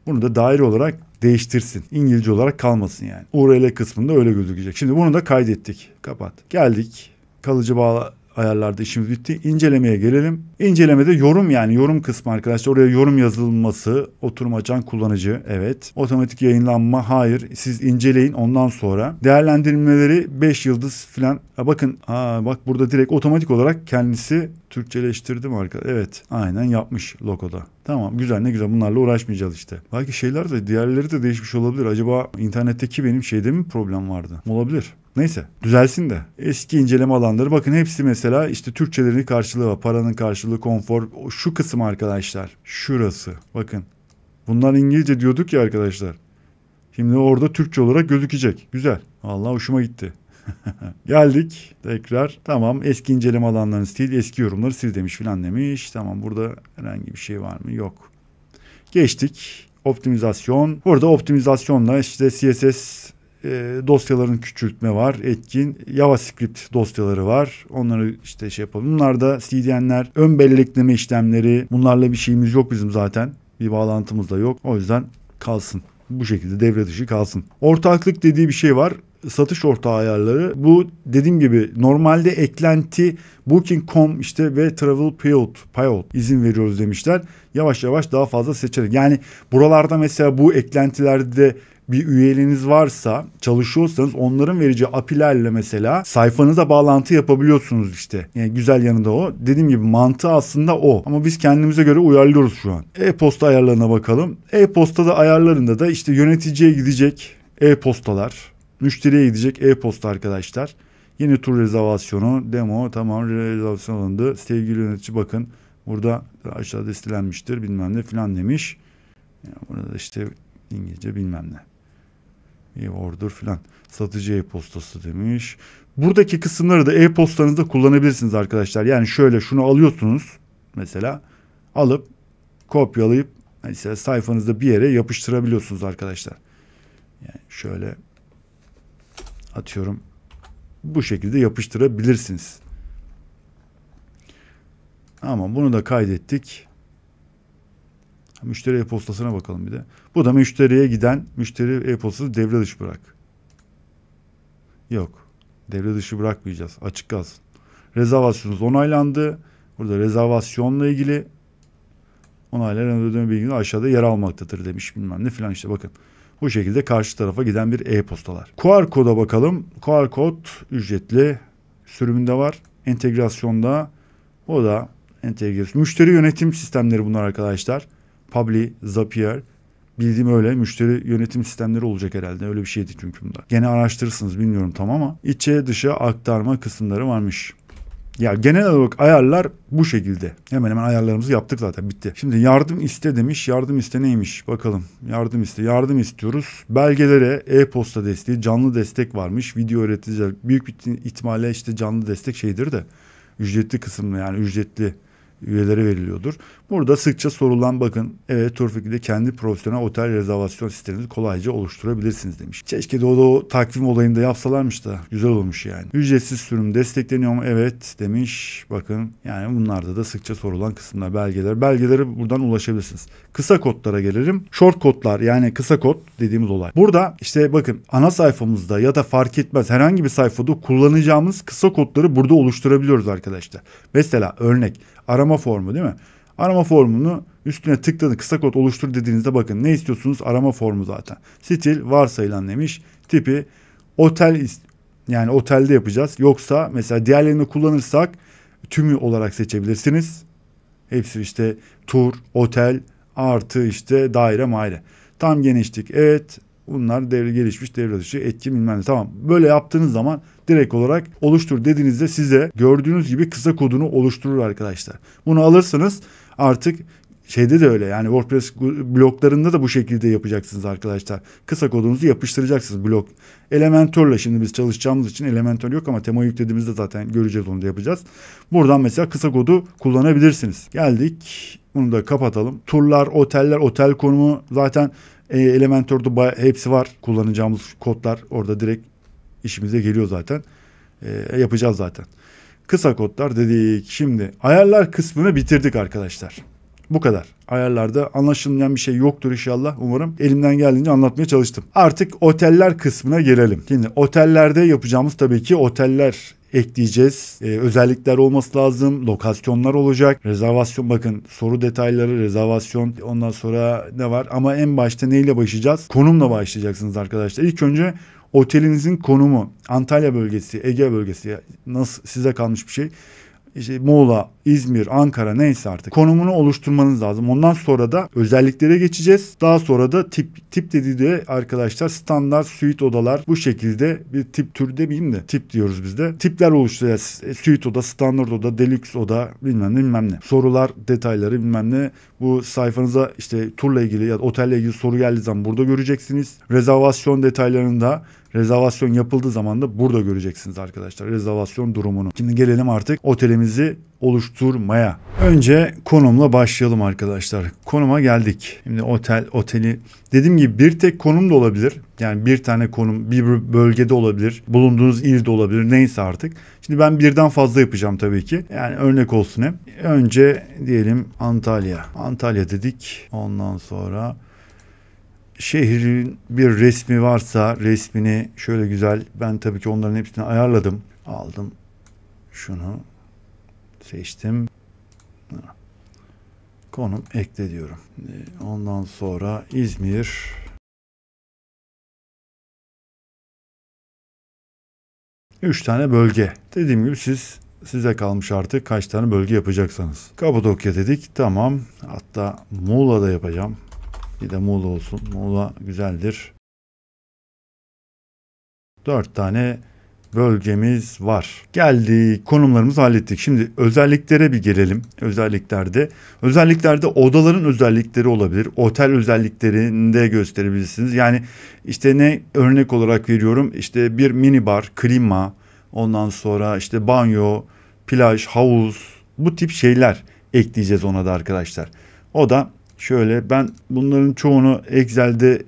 Bunu da daire olarak değiştirsin. İngilizce olarak kalmasın yani. URL kısmında öyle gözükecek. Şimdi bunu da kaydettik. Kapat. Geldik. Kalıcı bağlı ayarlarda işimiz bitti. İncelemeye gelelim. İncelemede yorum yani yorum kısmı arkadaşlar. Oraya yorum yazılması, oturum açan kullanıcı. Evet. Otomatik yayınlanma. Hayır. Siz inceleyin ondan sonra. Değerlendirmeleri 5 yıldız falan. Bakın. Bak burada direkt otomatik olarak kendisi Türkçeleştirdi mi arkadaşlar? Evet. Aynen yapmış logoda. Tamam güzel ne güzel bunlarla uğraşmayacağız işte. Belki şeyler de diğerleri de değişmiş olabilir. Acaba internetteki benim şeyde mi problem vardı? Olabilir. Neyse düzelsin de. Eski inceleme alanları bakın hepsi mesela işte Türkçelerin karşılığı var. Paranın karşılığı, konfor. Şu kısım arkadaşlar. Şurası. Bakın. Bunlar İngilizce diyorduk ya arkadaşlar. Şimdi orada Türkçe olarak gözükecek. Güzel. Vallahi hoşuma gitti. Geldik tekrar. Tamam eski inceleme alanlarını sil, eski yorumları sil demiş filan demiş. Tamam burada herhangi bir şey var mı? Yok. Geçtik. Optimizasyon. Burada optimizasyonla işte CSS dosyaların küçültme var. Etkin. JavaScript dosyaları var. Onları işte şey yapalım. Bunlar da CDN'ler, ön bellekleme işlemleri. Bunlarla bir şeyimiz yok bizim zaten. Bir bağlantımız da yok. O yüzden kalsın. Bu şekilde devre dışı kalsın. Ortaklık dediği bir şey var. Satış ortağı ayarları. Bu dediğim gibi normalde eklenti Booking.com işte ve Travel Payout izin veriyoruz demişler. Yavaş yavaş daha fazla seçerek. Yani buralarda mesela bu eklentilerde bir üyeliğiniz varsa, çalışıyorsanız onların vereceği API'lerle mesela sayfanıza bağlantı yapabiliyorsunuz işte. Yani güzel yanı da o. Dediğim gibi mantığı aslında o. Ama biz kendimize göre uyarlıyoruz şu an. E-posta ayarlarına bakalım. E-postada ayarlarında da işte yöneticiye gidecek e-postalar, müşteriye gidecek e-posta arkadaşlar. Yeni tur rezervasyonu, demo, tamam, rezervasyon alındı. Sevgili yönetici bakın burada aşağıda istenmiştir bilmem ne filan demiş. Yani burada da işte İngilizce bilmem ne. Order filan. Satıcı e-postası demiş. Buradaki kısımları da e-postanızda kullanabilirsiniz arkadaşlar. Yani şöyle şunu alıyorsunuz mesela, alıp kopyalayıp mesela sayfanızda bir yere yapıştırabiliyorsunuz arkadaşlar. Yani şöyle atıyorum, bu şekilde yapıştırabilirsiniz. Ama bunu da kaydettik. Müşteri e-postasına bakalım bir de. Bu da müşteriye giden müşteri e-postası devre dışı bırak. Yok. Devre dışı bırakmayacağız. Açık kalsın. Rezervasyonunuz onaylandı. Burada rezervasyonla ilgili onaylanan ödeme bilgileri aşağıda yer almaktadır demiş bilmem ne filan işte bakın. Bu şekilde karşı tarafa giden bir e-postalar. QR koda bakalım. QR kod ücretli sürümünde var. Entegrasyonda o da entegrasyon. Müşteri yönetim sistemleri bunlar arkadaşlar. Publi, Zapier. Bildiğim öyle. Müşteri yönetim sistemleri olacak herhalde. Öyle bir şeydi çünkü bunlar. Gene araştırırsınız bilmiyorum tam ama içe dışa aktarma kısımları varmış. Ya genel olarak ayarlar bu şekilde. Hemen hemen ayarlarımızı yaptık zaten, bitti. Şimdi yardım iste demiş. Yardım iste neymiş? Bakalım. Yardım iste. Yardım istiyoruz. Belgelere e-posta desteği, canlı destek varmış. Video öğreticiler. Büyük bir ihtimalle işte canlı destek şeydir de ücretli kısımda, yani ücretli üyelere veriliyordur. Burada sıkça sorulan bakın, evet Turfik'de kendi profesyonel otel rezervasyon sisteminizi kolayca oluşturabilirsiniz demiş. Keşke de o takvim olayında yapsalarmış da güzel olmuş yani. Ücretsiz sürüm destekleniyor mu? Evet demiş. Bakın yani bunlarda da sıkça sorulan kısımlar belgeler. Belgelere buradan ulaşabilirsiniz. Kısa kodlara gelelim. Short kodlar, yani kısa kod dediğimiz olay. Burada işte bakın ana sayfamızda ya da fark etmez herhangi bir sayfada kullanacağımız kısa kodları burada oluşturabiliyoruz arkadaşlar. Mesela örnek arama formu değil mi? Arama formunu üstüne tıkladın, kısa kod oluştur dediğinizde bakın ne istiyorsunuz? Arama formu zaten. Stil varsayılan demiş. Tipi otel, yani otelde yapacağız. Yoksa mesela diğerlerini kullanırsak tümü olarak seçebilirsiniz. Hepsi işte tur, otel artı işte daire maire. Tam genişlik evet. Bunlar gelişmiş devre dışı etki bilmem ne. Tamam. Böyle yaptığınız zaman direkt olarak oluştur dediğinizde size gördüğünüz gibi kısa kodunu oluşturur arkadaşlar. Bunu alırsınız artık şeyde de öyle, yani WordPress bloklarında da bu şekilde yapacaksınız arkadaşlar. Kısa kodunuzu yapıştıracaksınız blok. Elementor'la şimdi biz çalışacağımız için Elementor yok ama tema yüklediğimizde zaten göreceğiz, onu da yapacağız. Buradan mesela kısa kodu kullanabilirsiniz. Geldik. Bunu da kapatalım. Turlar, oteller, otel konumu zaten Elementor'da hepsi var. Kullanacağımız kodlar orada direkt işimize geliyor zaten. Yapacağız zaten. Kısa kodlar dedik. Şimdi ayarlar kısmını bitirdik arkadaşlar. Bu kadar. Ayarlarda anlaşılmayan bir şey yoktur inşallah. Umarım elimden geldiğince anlatmaya çalıştım. Artık oteller kısmına gelelim. Şimdi otellerde yapacağımız tabii ki oteller ekleyeceğiz. Özellikler olması lazım. Lokasyonlar olacak. Rezervasyon, bakın soru detayları, rezervasyon, ondan sonra ne var? Ama en başta neyle başlayacağız? Konumla başlayacaksınız arkadaşlar. İlk önce otelinizin konumu. Antalya bölgesi, Ege bölgesi, nasıl size kalmış bir şey. İşte Muğla, İzmir, Ankara neyse artık konumunu oluşturmanız lazım. Ondan sonra da özelliklere geçeceğiz. Daha sonra da tip dediği de arkadaşlar standart suite odalar, bu şekilde bir tip tür demeyeyim de tip diyoruz biz de. Tipler oluşturacağız. Suite oda, standart oda, deluxe oda bilmem ne. Sorular, detayları bilmem ne. Bu sayfanıza işte turla ilgili ya da otelle ilgili soru geldiği zaman burada göreceksiniz. Rezervasyon detaylarında Rezervasyon yapıldığı zaman da burada göreceksiniz arkadaşlar rezervasyon durumunu. Şimdi gelelim artık otelimizi oluşturmaya. Önce konumla başlayalım arkadaşlar. Konuma geldik. Şimdi oteli dediğim gibi bir tek konum da olabilir. Yani bir tane konum bir bölgede olabilir. Bulunduğunuz ilde olabilir. Neyse artık. Şimdi ben birden fazla yapacağım tabii ki. Yani örnek olsun hep. Önce diyelim Antalya. Antalya dedik. Ondan sonra şehrin bir resmi varsa resmini şöyle güzel. Ben tabii ki onların hepsini ayarladım. Aldım. Şunu seçtim. Konum ekle diyorum. Ondan sonra İzmir. Üç tane bölge. Dediğim gibi size kalmış artık kaç tane bölge yapacaksanız. Kapadokya dedik. Tamam. Hatta Muğla'da yapacağım. Bir de Muğla olsun. Muğla güzeldir. 4 tane bölgemiz var. Geldik. Konumlarımızı hallettik. Şimdi özelliklere bir gelelim. Özelliklerde odaların özellikleri olabilir. Otel özelliklerini de gösterebilirsiniz. Yani işte ne örnek olarak veriyorum. İşte bir minibar, klima, ondan sonra işte banyo, plaj, havuz, bu tip şeyler ekleyeceğiz ona da arkadaşlar. O da şöyle, ben bunların çoğunu Excel'de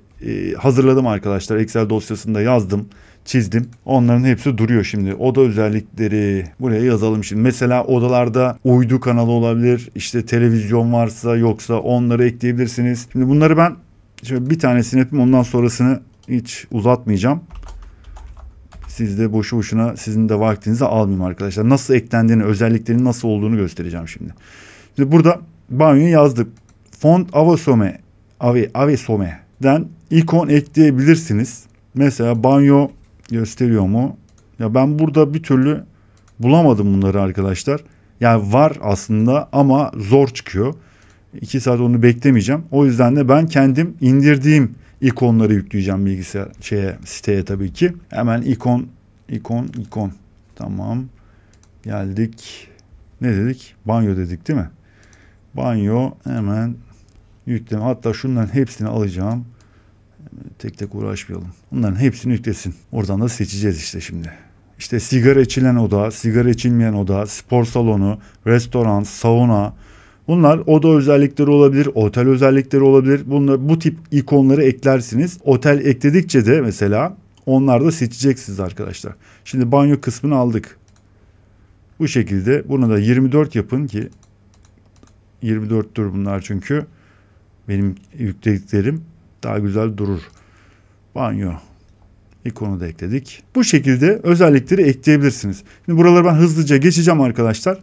hazırladım arkadaşlar. Excel dosyasında yazdım, çizdim. Onların hepsi duruyor şimdi. Oda özellikleri buraya yazalım şimdi. Mesela odalarda uydu kanalı olabilir. İşte televizyon varsa yoksa onları ekleyebilirsiniz. Şimdi bunları ben şöyle bir tanesini yapayım. Ondan sonrasını hiç uzatmayacağım. Siz de boşu boşuna sizin de vaktinizi almayayım arkadaşlar. Nasıl eklendiğini, özelliklerinin nasıl olduğunu göstereceğim şimdi. Şimdi burada banyoyu yazdık. Font Avesome'den ikon ekleyebilirsiniz. Mesela banyo gösteriyor mu? Ya ben burada bir türlü bulamadım bunları arkadaşlar. Yani var aslında ama zor çıkıyor. 2 saat onu beklemeyeceğim. O yüzden de ben kendim indirdiğim ikonları yükleyeceğim siteye tabii ki. Hemen ikon. Tamam. Geldik. Ne dedik? Banyo dedik değil mi? Banyo hemen yükleme. Hatta şunların hepsini alacağım. Tek tek uğraşmayalım. Bunların hepsini yüklesin. Oradan da seçeceğiz işte şimdi. İşte sigara içilen oda, sigara içilmeyen oda, spor salonu, restoran, sauna. Bunlar oda özellikleri olabilir, otel özellikleri olabilir. Bu tip ikonları eklersiniz. Otel ekledikçe de mesela onlar da seçeceksiniz arkadaşlar. Şimdi banyo kısmını aldık. Bu şekilde bunu da 24 yapın ki 24'tür bunlar çünkü benim yüklediklerim daha güzel durur. Banyo ikonu da ekledik. Bu şekilde özellikleri ekleyebilirsiniz. Şimdi buraları ben hızlıca geçeceğim arkadaşlar.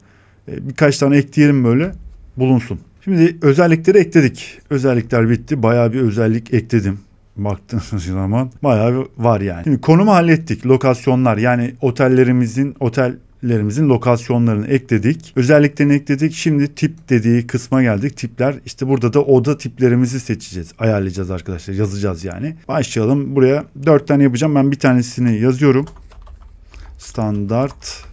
Birkaç tane ekleyelim böyle bulunsun. Şimdi özellikleri ekledik. Özellikler bitti. Bayağı bir özellik ekledim. Baktığınız zaman bayağı bir var yani. Şimdi konumu hallettik. Lokasyonlar, yani otellerimizin lokasyonlarını ekledik. Özelliklerini ekledik. Şimdi tip dediği kısma geldik. Tipler. İşte burada da oda tiplerimizi seçeceğiz. Ayarlayacağız arkadaşlar. Yazacağız yani. Başlayalım. Buraya 4 tane yapacağım. Ben bir tanesini yazıyorum. Standart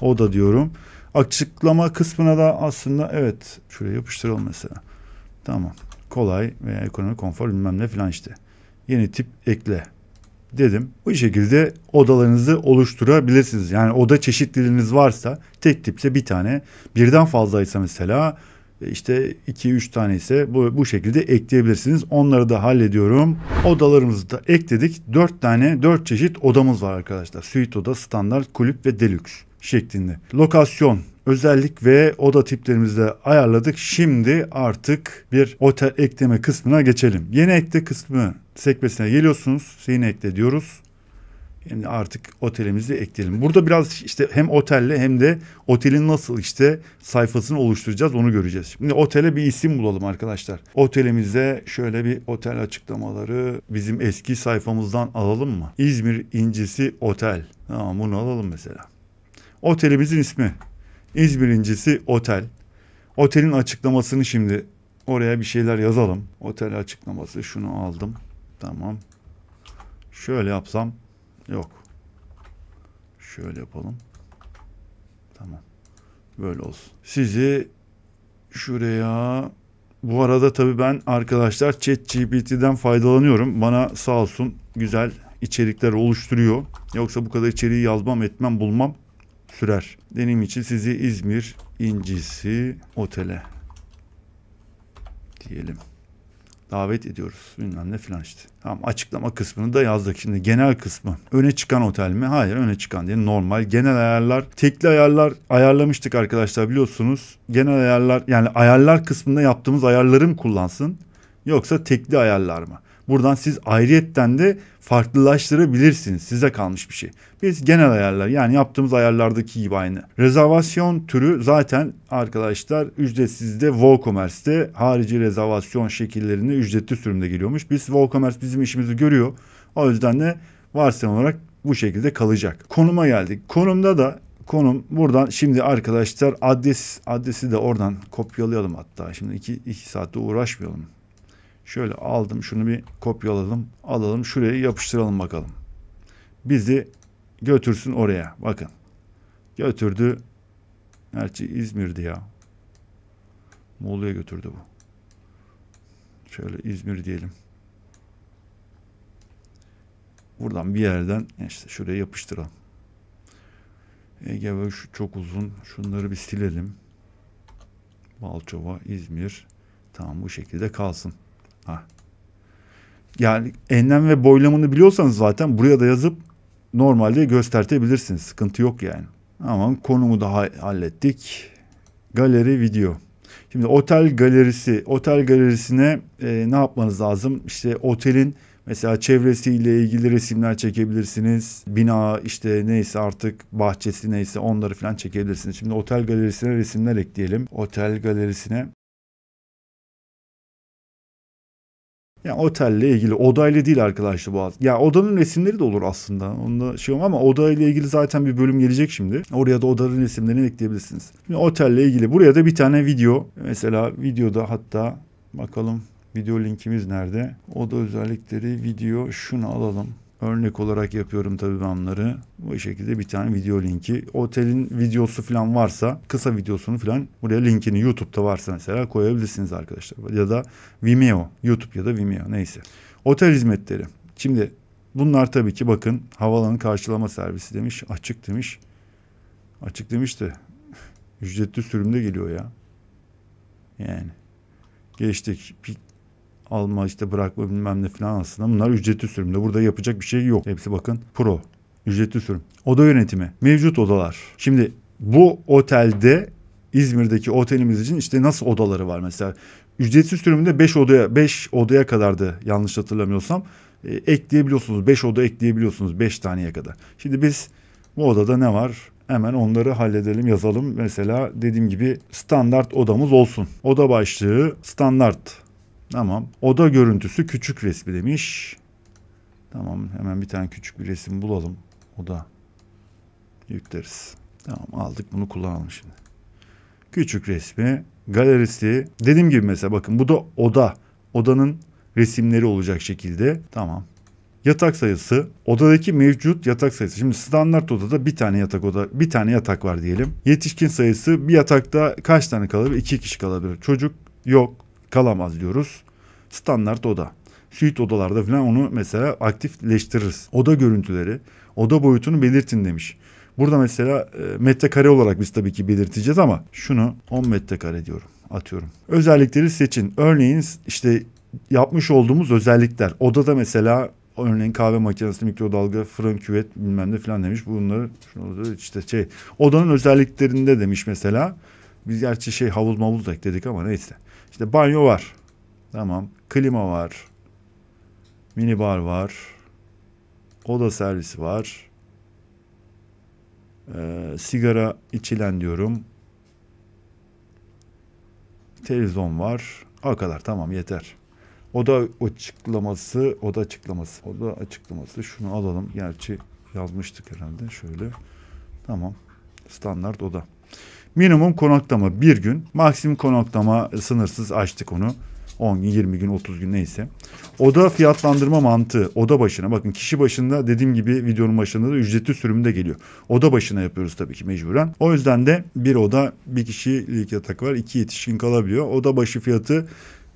oda diyorum. Açıklama kısmına da aslında evet şuraya yapıştıralım mesela. Tamam. Kolay veya ekonomik konfor bilmem ne falan işte. Yeni tip ekle dedim. Bu şekilde odalarınızı oluşturabilirsiniz. Yani oda çeşitliliğiniz varsa tek tipse bir tane, birden fazlaysa mesela işte 2-3 tane ise bu şekilde ekleyebilirsiniz. Onları da hallediyorum. Odalarımızı da ekledik. 4 çeşit odamız var arkadaşlar. Suite oda, standart, kulüp ve deluxe şeklinde. Lokasyon, özellik ve oda tiplerimizi de ayarladık. Şimdi artık bir otel ekleme kısmına geçelim. Yeni ekle kısmı sekmesine geliyorsunuz. Yeni ekle diyoruz. Şimdi artık otelimizi ekleyelim. Burada biraz işte hem otelle hem de otelin nasıl işte sayfasını oluşturacağız onu göreceğiz. Şimdi otele bir isim bulalım arkadaşlar. Otelimize şöyle bir otel açıklamaları bizim eski sayfamızdan alalım mı? İzmir İncisi Otel. Tamam, bunu alalım mesela. Otelimizin ismi İzmir İncisi Otel. Otelin açıklamasını şimdi oraya bir şeyler yazalım. Otel açıklaması, şunu aldım. Tamam. Şöyle yapsam yok. Şöyle yapalım. Tamam. Böyle olsun. Sizi şuraya, bu arada tabii ben arkadaşlar ChatGPT'den faydalanıyorum. Bana sağ olsun güzel içerikler oluşturuyor. Yoksa bu kadar içeriği yazmam, etmem, bulmam sürer. Benim için sizi İzmir İncisi Otele diyelim. Davet ediyoruz. Bilmem ne filan işte. Tamam, açıklama kısmını da yazdık. Şimdi genel kısmı. Öne çıkan otel mi? Hayır, öne çıkan değil. Normal. Genel ayarlar. Tekli ayarlar ayarlamıştık arkadaşlar, biliyorsunuz. Genel ayarlar, yani ayarlar kısmında yaptığımız ayarları mı kullansın? Yoksa tekli ayarlar mı? Buradan siz ayrıyetten de farklılaştırabilirsiniz. Size kalmış bir şey. Biz genel ayarlar, yani yaptığımız ayarlardaki gibi aynı. Rezervasyon türü zaten arkadaşlar ücretsizde WooCommerce'te harici rezervasyon şekillerinde ücretli sürümde geliyormuş. Biz WooCommerce bizim işimizi görüyor. O yüzden de varsayım olarak bu şekilde kalacak. Konuma geldik. Konumda da konum buradan şimdi arkadaşlar adresi de oradan kopyalayalım hatta. Şimdi 2 saatte uğraşmayalım. Şöyle aldım, şunu bir kopyaladım, alalım, şuraya yapıştıralım bakalım. Bizi götürsün oraya. Bakın. Götürdü. Gerçi İzmir'di ya. Muğla'ya götürdü bu. Şöyle İzmir diyelim. Buradan bir yerden işte şuraya yapıştıralım. Ege, şu çok uzun. Şunları bir silelim. Balçova, İzmir. Tamam, bu şekilde kalsın. Yani enlem ve boylamını biliyorsanız zaten buraya da yazıp normalde göstertebilirsiniz. Sıkıntı yok yani. Ama konumu da hallettik. Galeri, video. Şimdi otel galerisi. Otel galerisine ne yapmanız lazım? İşte otelin mesela çevresiyle ilgili resimler çekebilirsiniz. Bina işte neyse artık, bahçesi neyse onları falan çekebilirsiniz. Şimdi otel galerisine resimler ekleyelim. Otel galerisine. Yani otelle ilgili, odayla değil arkadaşlar bu. Ya odanın resimleri de olur aslında. Onda şey ama odayla ilgili zaten bir bölüm gelecek şimdi. Oraya da odanın resimlerini ekleyebilirsiniz. Şimdi otelle ilgili buraya da bir tane video. Mesela videoda hatta bakalım video linkimiz nerede? Oda özellikleri, video, şunu alalım. Örnek olarak yapıyorum tabii ben bunları. Bu şekilde bir tane video linki. Otelin videosu falan varsa kısa videosunu falan buraya linkini, YouTube'da varsa mesela koyabilirsiniz arkadaşlar. Ya da Vimeo. YouTube ya da Vimeo neyse. Otel hizmetleri. Şimdi bunlar tabii ki bakın havaalanı karşılama servisi demiş. Açık demiş. Açık demiş de ücretli sürümde geliyor ya. Yani. Geçtik. Alma işte bırakma bilmem ne falan aslında. Bunlar ücretli sürümde. Burada yapacak bir şey yok. Hepsi bakın pro. Ücretli sürüm. Oda yönetimi. Mevcut odalar. Şimdi bu otelde İzmir'deki otelimiz için işte nasıl odaları var mesela. Ücretsiz sürümünde 5 odaya kadardı yanlış hatırlamıyorsam. Ekleyebiliyorsunuz. 5 oda ekleyebiliyorsunuz 5 taneye kadar. Şimdi biz bu odada ne var? Hemen onları halledelim, yazalım. Mesela dediğim gibi standart odamız olsun. Oda başlığı standart. Tamam. Oda görüntüsü küçük resmi demiş. Tamam. Hemen bir tane küçük bir resim bulalım. Oda. Yükleriz. Tamam, aldık, bunu kullanalım şimdi. Küçük resmi. Galerisi. Dediğim gibi mesela bakın bu da oda. Odanın resimleri olacak şekilde. Tamam. Yatak sayısı. Odadaki mevcut yatak sayısı. Şimdi standart odada bir tane yatak var diyelim. Yetişkin sayısı bir yatakta kaç tane kalır? 2 kişi kalabilir. Çocuk yok. Kalamaz diyoruz. Standart oda. Suite odalarda falan onu mesela aktifleştiririz. Oda görüntüleri, oda boyutunu belirtin demiş. Burada mesela metrekare olarak biz tabii ki belirteceğiz ama şunu 10 metrekare diyorum. Atıyorum. Özellikleri seçin. Örneğin işte yapmış olduğumuz özellikler. Odada mesela örneğin kahve makinesi, mikrodalga, fırın, küvet bilmem ne falan demiş. Bunları işte odanın özelliklerinde demiş mesela. Biz gerçi havuz da ekledik ama neyse. İşte banyo var. Tamam. Klima var. Minibar var. Oda servisi var. Sigara içilen diyorum. Televizyon var. O kadar, tamam, yeter. Oda açıklaması. Şunu alalım. Gerçi yazmıştık herhalde. Şöyle. Tamam. Standart oda. Minimum konaklama 1 gün. Maksimum konaklama sınırsız, açtık onu. 10 gün, 20 gün, 30 gün neyse. Oda fiyatlandırma mantığı. Oda başına. Bakın kişi başında dediğim gibi videonun başında da ücretli sürümde geliyor. Oda başına yapıyoruz tabii ki mecburen. O yüzden de bir oda, bir kişilik yatak var. 2 yetişkin kalabiliyor. Oda başı fiyatı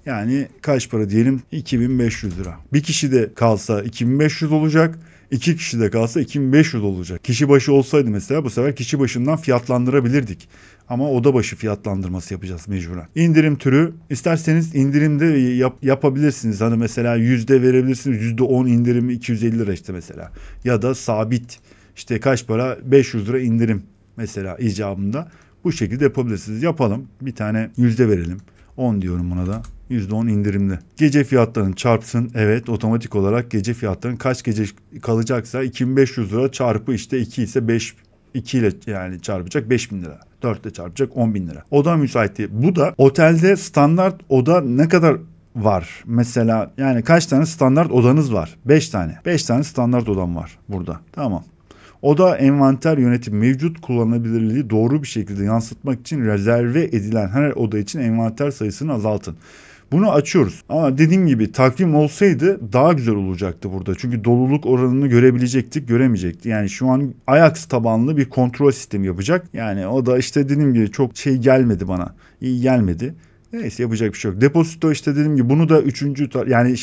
Yani kaç para diyelim? 2500 lira. Bir kişi de kalsa 2500 olacak. 2 kişi de kalsa 2500 olacak. Kişi başı olsaydı mesela bu sefer kişi başından fiyatlandırabilirdik. Ama oda başı fiyatlandırması yapacağız mecburen. İndirim türü isterseniz indirimde yapabilirsiniz. Hani mesela yüzde verebilirsiniz. %10 indirimi 250 lira işte mesela. Ya da sabit işte kaç para 500 lira indirim mesela icabında. Bu şekilde yapabilirsiniz. Yapalım. Bir tane yüzde verelim. 10 diyorum buna da. %10 indirimli. Gece fiyatlarını çarpsın. Evet, otomatik olarak gece fiyatlarının kaç gece kalacaksa 2500 lira çarpı işte 2 ise 2 ile yani çarpacak 5000 lira. 4 ile çarpacak 10.000 lira. Oda müsaitliği. Bu da otelde standart oda ne kadar var? Mesela yani kaç tane standart odanız var? 5 tane. 5 tane standart odam var burada. Tamam. Oda envanter yönetimi mevcut kullanılabilirliği doğru bir şekilde yansıtmak için rezerve edilen her oda için envanter sayısını azaltın. Bunu açıyoruz. Ama dediğim gibi takvim olsaydı daha güzel olacaktı burada. Çünkü doluluk oranını görebilecektik, göremeyecektik. Yani şu an Ajax tabanlı bir kontrol sistemi yapacak. Yani o da işte dediğim gibi çok şey gelmedi bana. İyi gelmedi. Neyse yapacak bir şey yok. Depozito işte dediğim gibi bunu da yani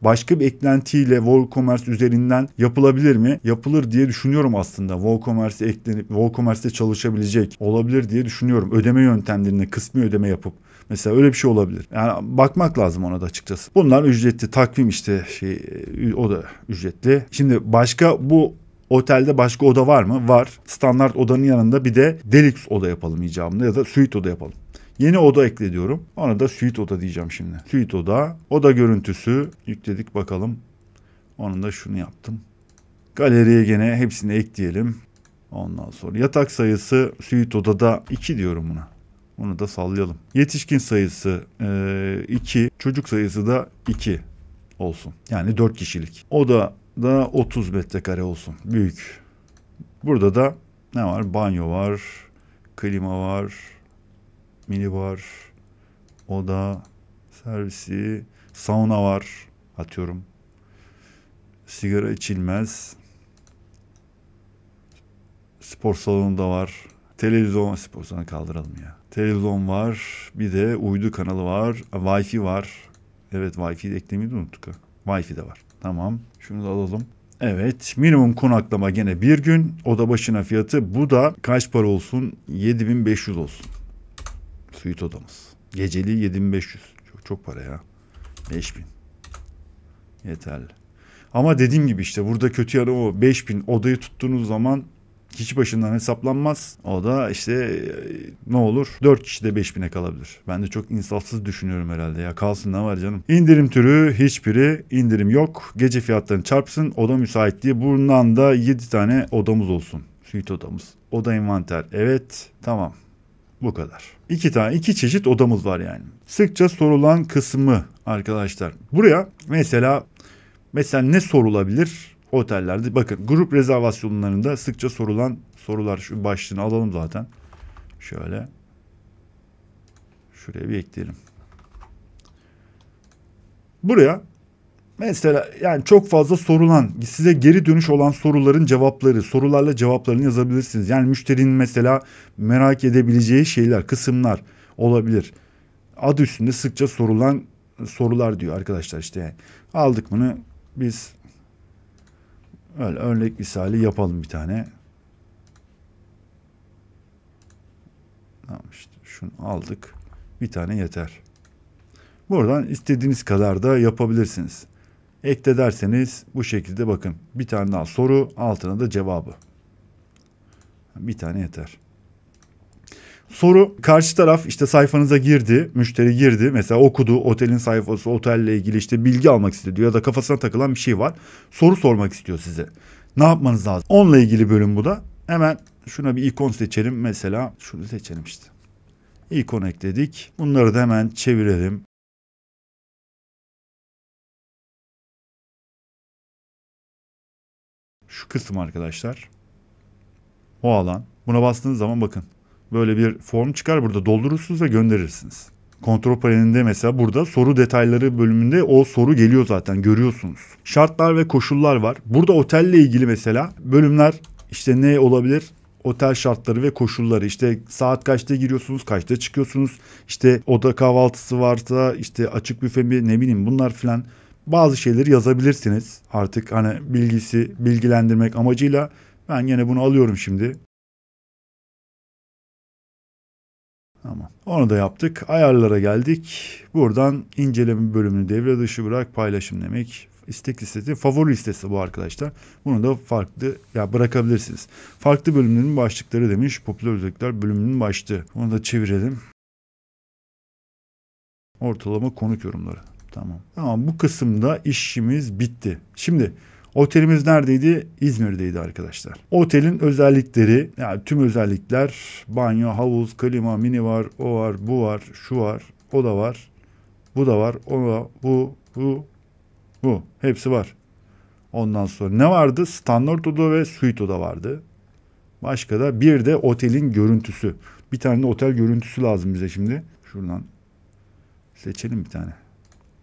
başka bir eklentiyle WooCommerce üzerinden yapılabilir mi? Yapılır diye düşünüyorum aslında. WooCommerce'e eklenip WooCommerce'te çalışabilecek olabilir diye düşünüyorum. Ödeme yöntemlerine kısmi ödeme yapıp. Mesela öyle bir şey olabilir. Yani bakmak lazım ona da açıkçası. Bunlar ücretli takvim işte o da ücretli. Şimdi başka bu otelde başka oda var mı? Var. Standart odanın yanında bir de deluxe oda yapalım icabında ya da suite oda yapalım. Yeni oda ekle diyorum. Ona da suite oda diyeceğim şimdi. Suite oda. Oda görüntüsü. Yükledik bakalım. Onun da şunu yaptım. Galeriye gene hepsini ekleyelim. Ondan sonra yatak sayısı suite odada 2 diyorum buna. Onu da sallayalım. Yetişkin sayısı 2. Çocuk sayısı da 2 olsun. Yani 4 kişilik. Oda da 30 metrekare olsun. Büyük. Burada da ne var? Banyo var. Klima var. Mini bar, oda, servisi, sauna var atıyorum. Sigara içilmez. Spor salonu da var. Televizyon, spor salonu kaldıralım ya. Televizyon var. Bir de uydu kanalı var. Wi-Fi var. Evet, Wi-Fi'yi de eklemeyi unuttuk. Wi-Fi de var. Tamam. Şunu da alalım. Evet, minimum konaklama gene bir gün. Oda başına fiyatı bu da kaç para olsun? 7500 olsun. Suite odamız. Geceliği 7500. Çok para ya. 5000. Yeterli. Ama dediğim gibi işte burada kötü yanı o. 5000 odayı tuttuğunuz zaman kişi başından hesaplanmaz. O da işte ne olur? 4 kişi de 5000'e kalabilir. Ben de çok insafsız düşünüyorum herhalde ya. Kalsın ne var canım. İndirim türü hiçbiri. İndirim yok. Gece fiyatlarını çarpsın. Oda müsaitliği. Bundan da 7 tane odamız olsun. Suite odamız. Oda envanter. Evet. Tamam. Bu kadar. İki çeşit odamız var yani. Sıkça sorulan kısmı arkadaşlar. Buraya mesela ne sorulabilir otellerde? Bakın grup rezervasyonlarında sıkça sorulan sorular, şu başlığını alalım zaten. Şöyle. Şuraya bir ekleyelim. Buraya mesela yani çok fazla sorulan, size geri dönüş olan sorularla cevaplarını yazabilirsiniz. Yani müşterinin mesela merak edebileceği şeyler, kısımlar olabilir. Adı üstünde sıkça sorulan sorular diyor arkadaşlar işte. Yani. Aldık bunu biz öyle örnek misali yapalım bir tane. Tamam işte şunu aldık. Bir tane yeter. Buradan istediğiniz kadar da yapabilirsiniz. Ekle derseniz bu şekilde bakın. Bir tane daha soru, altına da cevabı. Bir tane yeter. Soru, karşı taraf işte sayfanıza girdi, müşteri girdi. Mesela okudu, otelin sayfası, otelle ilgili işte bilgi almak istiyor ya da kafasına takılan bir şey var. Soru sormak istiyor size. Ne yapmanız lazım? Onunla ilgili bölüm bu da. Hemen şuna bir ikon seçelim. Mesela şunu seçelim işte. İkon ekledik. Bunları da hemen çevirelim. Şu kısım arkadaşlar. O alan. Buna bastığınız zaman bakın. Böyle bir form çıkar, burada doldurursunuz ve gönderirsiniz. Kontrol panelinde mesela burada soru detayları bölümünde o soru geliyor zaten, görüyorsunuz. Şartlar ve koşullar var. Burada otelle ilgili mesela bölümler işte ne olabilir? otel şartları ve koşulları, işte saat kaçta giriyorsunuz, kaçta çıkıyorsunuz, işte oda kahvaltısı varsa, işte açık büfe mi, ne bileyim, bunlar filan, bazı şeyleri yazabilirsiniz. Artık hani bilgilendirmek amacıyla ben yine bunu alıyorum şimdi. Tamam. Onu da yaptık. Ayarlara geldik. Buradan inceleme bölümünü devre dışı bırak, paylaşım demek. İstek listesi, favori listesi bu arkadaşlar. Bunu da farklı bırakabilirsiniz. Farklı bölümlerin başlıkları demiş. Popüler özellikler bölümünün başlığı. Onu da çevirelim. Ortalama konuk yorumları. Tamam. Tamam, bu kısımda işimiz bitti. Şimdi otelimiz neredeydi? İzmir'deydi arkadaşlar. Otelin özellikleri, yani tüm özellikler, banyo, havuz, klima, mini var, o var, bu var, şu var, o da var, bu da var, o da, bu. Hepsi var. Ondan sonra ne vardı? Standart oda ve suite oda vardı. Başka da bir de otelin görüntüsü. Bir tane de otel görüntüsü lazım bize şimdi. Şuradan seçelim bir tane.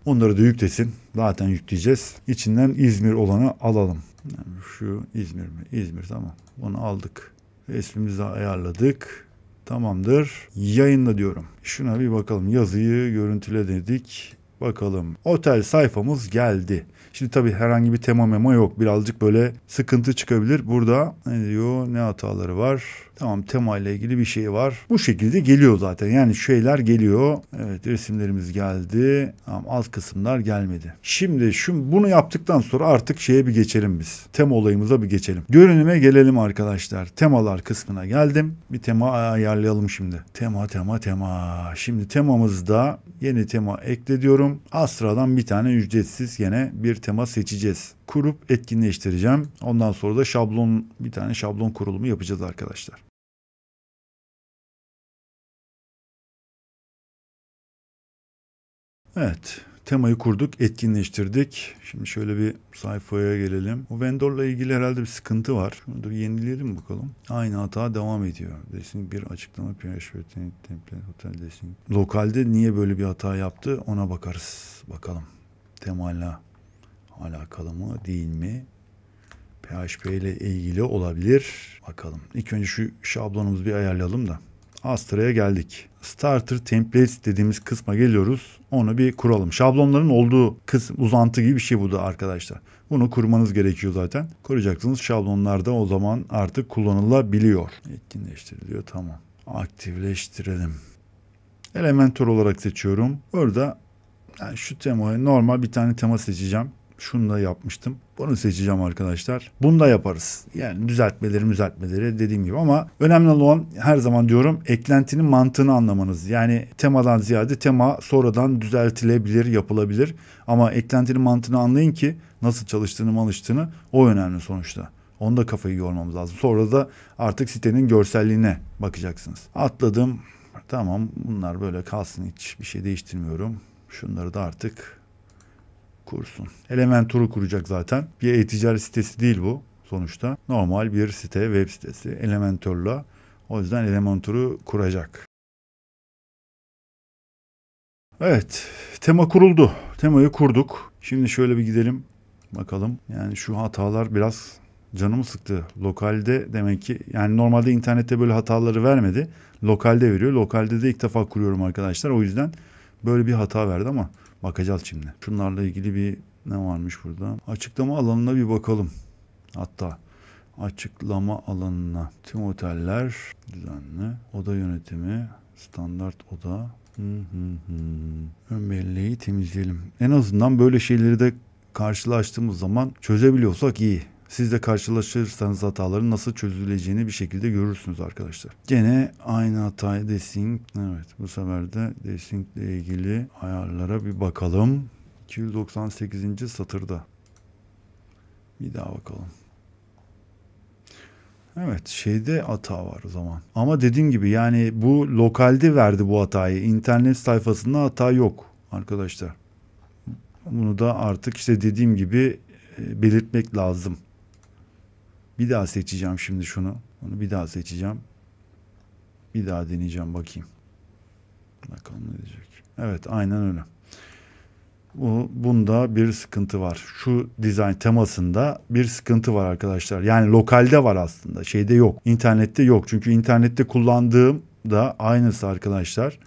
Onları da yüklesin. Zaten yükleyeceğiz. İçinden İzmir olanı alalım. Yani şu İzmir mi? İzmir, tamam. Onu aldık. Resmimizi de ayarladık. Tamamdır. Yayınla diyorum. Şuna bir bakalım. Yazıyı görüntüle dedik. Bakalım. Otel sayfamız geldi. Şimdi tabii herhangi bir tema memo yok. Birazcık böyle sıkıntı çıkabilir. Burada ne diyor? Ne hataları var? Tamam, tema ile ilgili bir şey var. Bu şekilde geliyor zaten. Yani şeyler geliyor. Evet, resimlerimiz geldi. Tamam, alt kısımlar gelmedi. Şimdi bunu yaptıktan sonra artık şeye bir geçelim biz. Tema olayımıza bir geçelim. Görünüme gelelim arkadaşlar. Temalar kısmına geldim. Bir tema ayarlayalım şimdi. Tema. Şimdi temamızda yeni tema ekle diyorum. Astra'dan bir tane ücretsiz yine bir tema seçeceğiz. Kurup etkinleştireceğim. Ondan sonra da bir tane şablon kurulumu yapacağız arkadaşlar. Evet, temayı kurduk, etkinleştirdik. Şimdi şöyle bir sayfaya gelelim. O vendorla ilgili herhalde bir sıkıntı var. Şunu da bir yenileyelim bakalım. Aynı hata devam ediyor. Desing bir açıklama, PHP, template, hotel desing. Lokalde niye böyle bir hata yaptı ona bakarız. Bakalım. Temayla alakalı mı değil mi? PHP ile ilgili olabilir. Bakalım. İlk önce şu şablonumuzu bir ayarlayalım da. Astra'ya geldik. Starter Templates dediğimiz kısma geliyoruz. Onu bir kuralım. Şablonların olduğu kısım, uzantı gibi bir şey bu da arkadaşlar. Bunu kurmanız gerekiyor zaten. Kuracaksınız. Şablonlar da o zaman artık kullanılabiliyor. Etkinleştiriliyor. Tamam. Aktifleştirelim. Elementor olarak seçiyorum. Burada yani şu temayı, normal bir tane tema seçeceğim. Şunu da yapmıştım. Bunu seçeceğim arkadaşlar. Bunu da yaparız. Yani düzeltmeleri dediğim gibi, ama önemli olan, her zaman diyorum, eklentinin mantığını anlamanız. Yani temadan ziyade tema sonradan düzeltilebilir, yapılabilir. Ama eklentinin mantığını anlayın ki nasıl çalıştığını, o önemli sonuçta. Onda kafayı yormamız lazım. Sonra da artık sitenin görselliğine bakacaksınız. Atladım. Tamam, bunlar böyle kalsın. Hiçbir şey değiştirmiyorum. Şunları da artık kursun. Elementor'u kuracak zaten. Bir e-ticaret sitesi değil bu sonuçta. Normal bir site, web sitesi. Elementor'la. O yüzden Elementor'u kuracak. Evet. Tema kuruldu. Temayı kurduk. Şimdi şöyle bir gidelim. Bakalım. Yani şu hatalar biraz canımı sıktı. Lokalde demek ki, yani normalde internette böyle hataları vermedi. Lokalde veriyor. Lokalde de ilk defa kuruyorum arkadaşlar. O yüzden böyle bir hata verdi ama bakacağız şimdi. Şunlarla ilgili bir ne varmış burada? Açıklama alanına bir bakalım. Hatta açıklama alanına tüm oteller düzenli, oda yönetimi, standart oda. Ön belleği temizleyelim. En azından böyle şeyleri de karşılaştığımız zaman çözebiliyorsak iyi. Siz de karşılaşırsanız hataların nasıl çözüleceğini bir şekilde görürsünüz arkadaşlar. Gene aynı hatayı desync. Evet, bu sefer de desync ile ilgili ayarlara bir bakalım. 298. satırda. Bir daha bakalım. Evet, şeyde hata var o zaman. Ama dediğim gibi, yani bu lokalde verdi bu hatayı. İnternet sayfasında hata yok arkadaşlar. Bunu da artık işte dediğim gibi belirtmek lazım. Bir daha seçeceğim şimdi şunu. Bunu bir daha seçeceğim. Bir daha deneyeceğim, bakayım. Bakalım ne diyecek. Evet, aynen öyle. Bunda bir sıkıntı var. Şu dizayn temasında bir sıkıntı var arkadaşlar. Yani lokalde var aslında. Şeyde yok. İnternette yok. Çünkü internette kullandığım da aynısı arkadaşlar.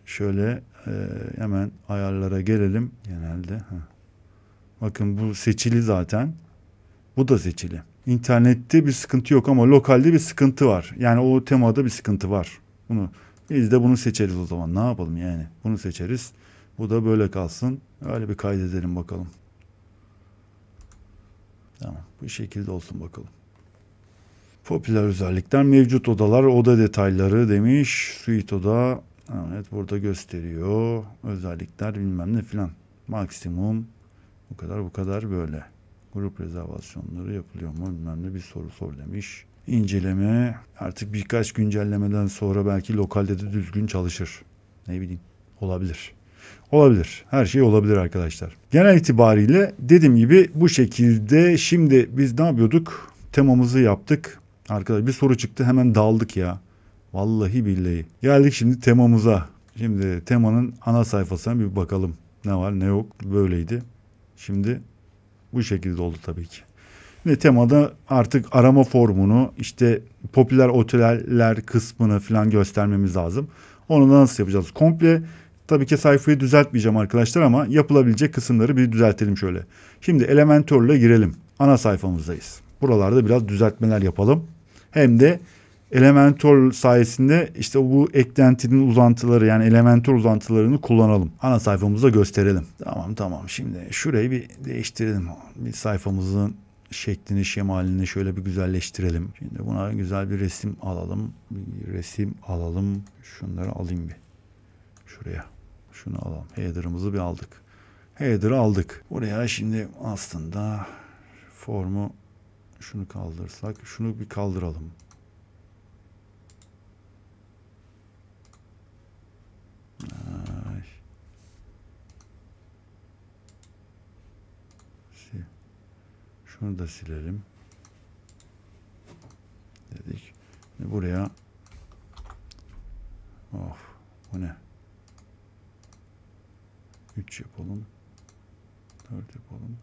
Şöyle hemen ayarlara gelelim. Genelde. Bakın bu seçili zaten. Bu da seçili. İnternette bir sıkıntı yok ama lokalde bir sıkıntı var. Yani o temada bir sıkıntı var. Biz de bunu seçeriz o zaman. Ne yapalım yani? Bunu seçeriz. Bu da böyle kalsın. Öyle bir kaydedelim bakalım. Tamam. Bu şekilde olsun bakalım. Popüler özellikler, mevcut odalar, oda detayları demiş. Suite oda. Evet, burada gösteriyor. Özellikler bilmem ne filan. Maksimum. Bu kadar böyle. Grup rezervasyonları yapılıyor mu bilmem ne, bir soru sor demiş. İnceleme. Artık birkaç güncellemeden sonra belki lokalde de düzgün çalışır. Ne bileyim. Olabilir. Olabilir. Her şey olabilir arkadaşlar. Genel itibariyle dediğim gibi bu şekilde. Şimdi biz ne yapıyorduk? Temamızı yaptık. Arkadaşlar bir soru çıktı, hemen daldık ya. Vallahi billahi. Geldik şimdi temamıza. Şimdi temanın ana sayfasına bir bakalım. Ne var ne yok. Böyleydi. Şimdi bu şekilde oldu tabii ki. Ve temada artık arama formunu, işte popüler oteller kısmını falan göstermemiz lazım. Onu da nasıl yapacağız? Komple tabii ki sayfayı düzeltmeyeceğim arkadaşlar ama yapılabilecek kısımları bir düzeltelim şöyle. Şimdi Elementor'la girelim. Ana sayfamızdayız. Buralarda biraz düzeltmeler yapalım. Hem de Elementor sayesinde işte bu eklentinin uzantıları, yani Elementor uzantılarını kullanalım. Ana sayfamızda gösterelim. Tamam. Şimdi şurayı bir değiştirelim. Bir sayfamızın şeklini, şemalini şöyle bir güzelleştirelim. Şimdi buna güzel bir resim alalım. Şunları alayım bir. Şuraya. Şunu alalım. Header'ımızı bir aldık. Header'ı aldık. Buraya şimdi aslında formu şunu kaldırsak, şunu bir kaldıralım. Şunu da silelim. Dedik. Buraya bu ne? 3 yapalım. 4 yapalım.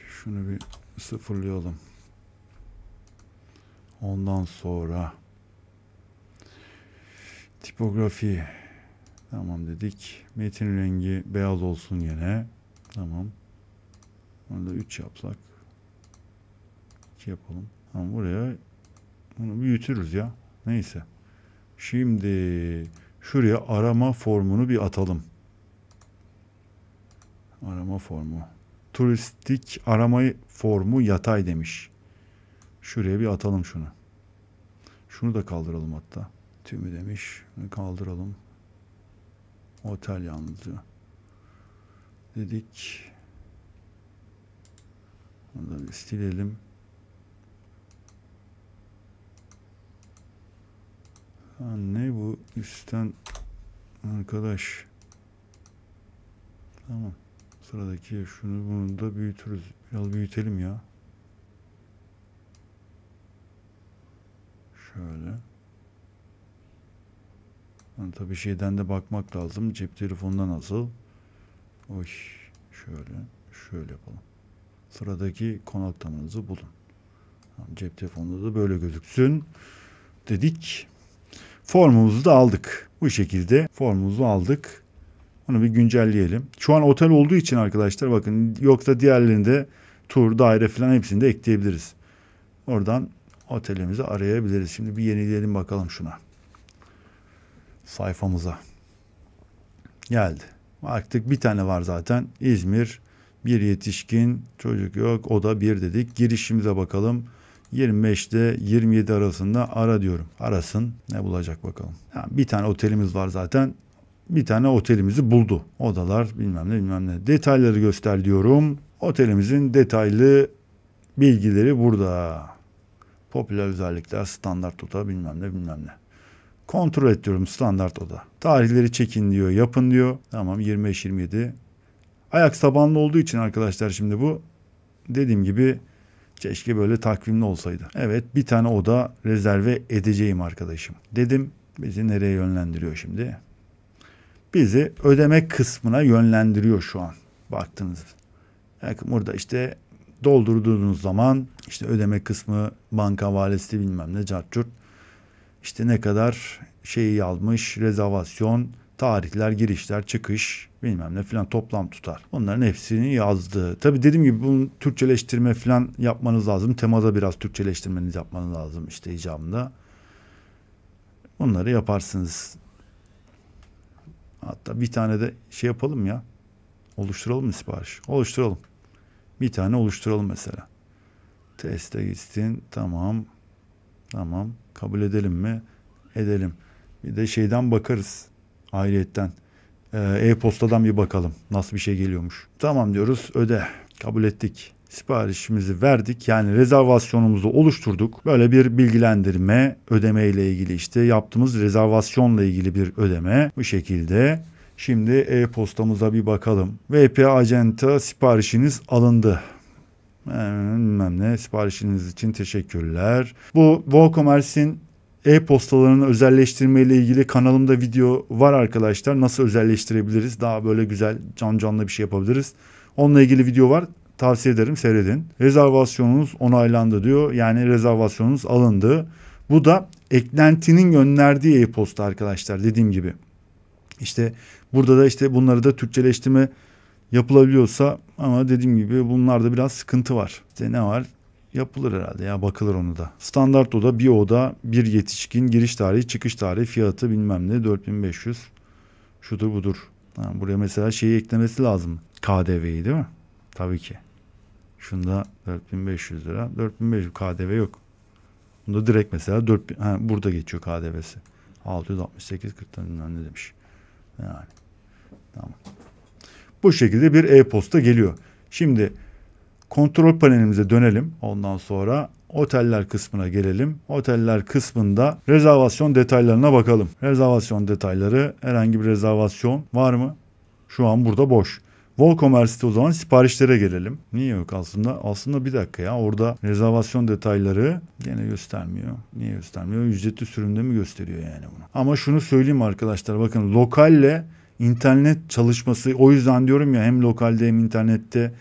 Şunu bir sıfırlayalım. Ondan sonra tipografi. Tamam dedik. Metin rengi beyaz olsun yine. Tamam. Onu da 3 yapsak. 2 yapalım. Tamam, buraya bunu büyütürüz ya. Neyse. Şimdi şuraya arama formunu bir atalım. Arama formu. Turistik arama formu yatay demiş. Şuraya bir atalım şunu. Şunu da kaldıralım hatta. Tümü demiş. Kaldıralım. Otel yalnızca. Dedik. Onu da bir silelim. Ne bu üstten arkadaş? Tamam. Sıradaki bunu da büyütürüz. Biraz büyütelim ya. Şöyle. Tabii şeyden de bakmak lazım. Cep telefonundan nasıl? Şöyle yapalım. Sıradaki konaktamanızı bulun. Cep telefonunda da böyle gözüksün dedik. Formumuzu da aldık. Bu şekilde formumuzu aldık. Onu bir güncelleyelim. Şu an otel olduğu için arkadaşlar bakın, yoksa diğerlerinde tur, daire falan hepsini de ekleyebiliriz. Oradan otelimizi arayabiliriz. Şimdi bir yenileyelim bakalım şuna. Sayfamıza. Geldi. Artık bir tane var zaten. İzmir. Bir yetişkin. Çocuk yok. O da bir dedik. Girişimize bakalım. 25 ile 27 arasında ara diyorum. Arasın. Ne bulacak bakalım. Yani bir tane otelimiz var zaten. Bir tane otelimizi buldu. Odalar bilmem ne. Detayları göster diyorum. Otelimizin detaylı bilgileri burada. Popüler özellikler, standart oda bilmem ne. Kontrol et diyorum, standart oda. Tarihleri çekin diyor, yapın diyor. Tamam, 25-27. Ayak tabanlı olduğu için arkadaşlar şimdi bu dediğim gibi Keşke böyle takvimli olsaydı. Evet, bir tane oda rezerve edeceğim arkadaşım dedim. Bizi nereye yönlendiriyor şimdi? Bizi ödeme kısmına yönlendiriyor şu an. Baktınız. Yani burada işte doldurduğunuz zaman işte ödeme kısmı, banka havalesi bilmem ne cart curt. İşte ne kadar şeyi yazmış, rezervasyon, tarihler, girişler, çıkış bilmem ne filan toplam tutar. Onların hepsini yazdı. Tabii dediğim gibi bunun Türkçeleştirme filan yapmanız lazım. Temada biraz Türkçeleştirmeniz yapmanız lazım işte icabında. Bunları yaparsınız. Hatta bir tane de şey yapalım ya. Oluşturalım mı sipariş? Oluşturalım. Bir tane oluşturalım mesela. Teste gitsin. Tamam. Tamam. Kabul edelim mi? Edelim. Bir de şeyden bakarız. Ayrıyetten. E-postadan bir bakalım. Nasıl bir şey geliyormuş. Tamam diyoruz. Öde. Kabul ettik. Siparişimizi verdik. Yani rezervasyonumuzu oluşturduk. Böyle bir bilgilendirme, ödeme ile ilgili işte yaptığımız rezervasyonla ilgili bir ödeme. Bu şekilde. Şimdi e-postamıza bir bakalım. VP Agenta siparişiniz alındı. Bilmem ne, siparişiniz için teşekkürler. Bu WooCommerce'in e-postalarını özelleştirme ile ilgili kanalımda video var arkadaşlar. Nasıl özelleştirebiliriz? Daha böyle güzel canlı bir şey yapabiliriz. Onunla ilgili video var. Tavsiye ederim, seyredin. Rezervasyonunuz onaylandı diyor. Yani rezervasyonunuz alındı. Bu da eklentinin gönderdiği e-posta arkadaşlar, dediğim gibi. İşte burada da işte bunları da Türkçeleştirme yapılabiliyorsa, ama dediğim gibi bunlarda biraz sıkıntı var. İşte ne var? Yapılır herhalde ya, bakılır onu da. Standart oda, bir oda, bir yetişkin, giriş tarihi, çıkış tarihi, fiyatı bilmem ne 4500. Şudur budur. Ha, buraya mesela şeyi eklemesi lazım. KDV'yi değil mi? Tabii ki. Şunda 4500 lira. 4500 KDV yok. Bunda direkt mesela 4000, burada geçiyor KDV'si. 668 40'tan ne demiş. Yani tamam. Bu şekilde bir e-posta geliyor. Şimdi kontrol panelimize dönelim. Ondan sonra oteller kısmına gelelim. Oteller kısmında rezervasyon detaylarına bakalım. Rezervasyon detayları, herhangi bir rezervasyon var mı? Şu an burada boş. WooCommerce'te o zaman siparişlere gelelim. Niye yok aslında? Aslında bir dakika ya, orada rezervasyon detayları gene göstermiyor. Niye göstermiyor? Ücretli sürümde mi gösteriyor yani bunu? Ama şunu söyleyeyim arkadaşlar, bakın lokalle internet çalışması, o yüzden diyorum ya, hem lokalde hem internette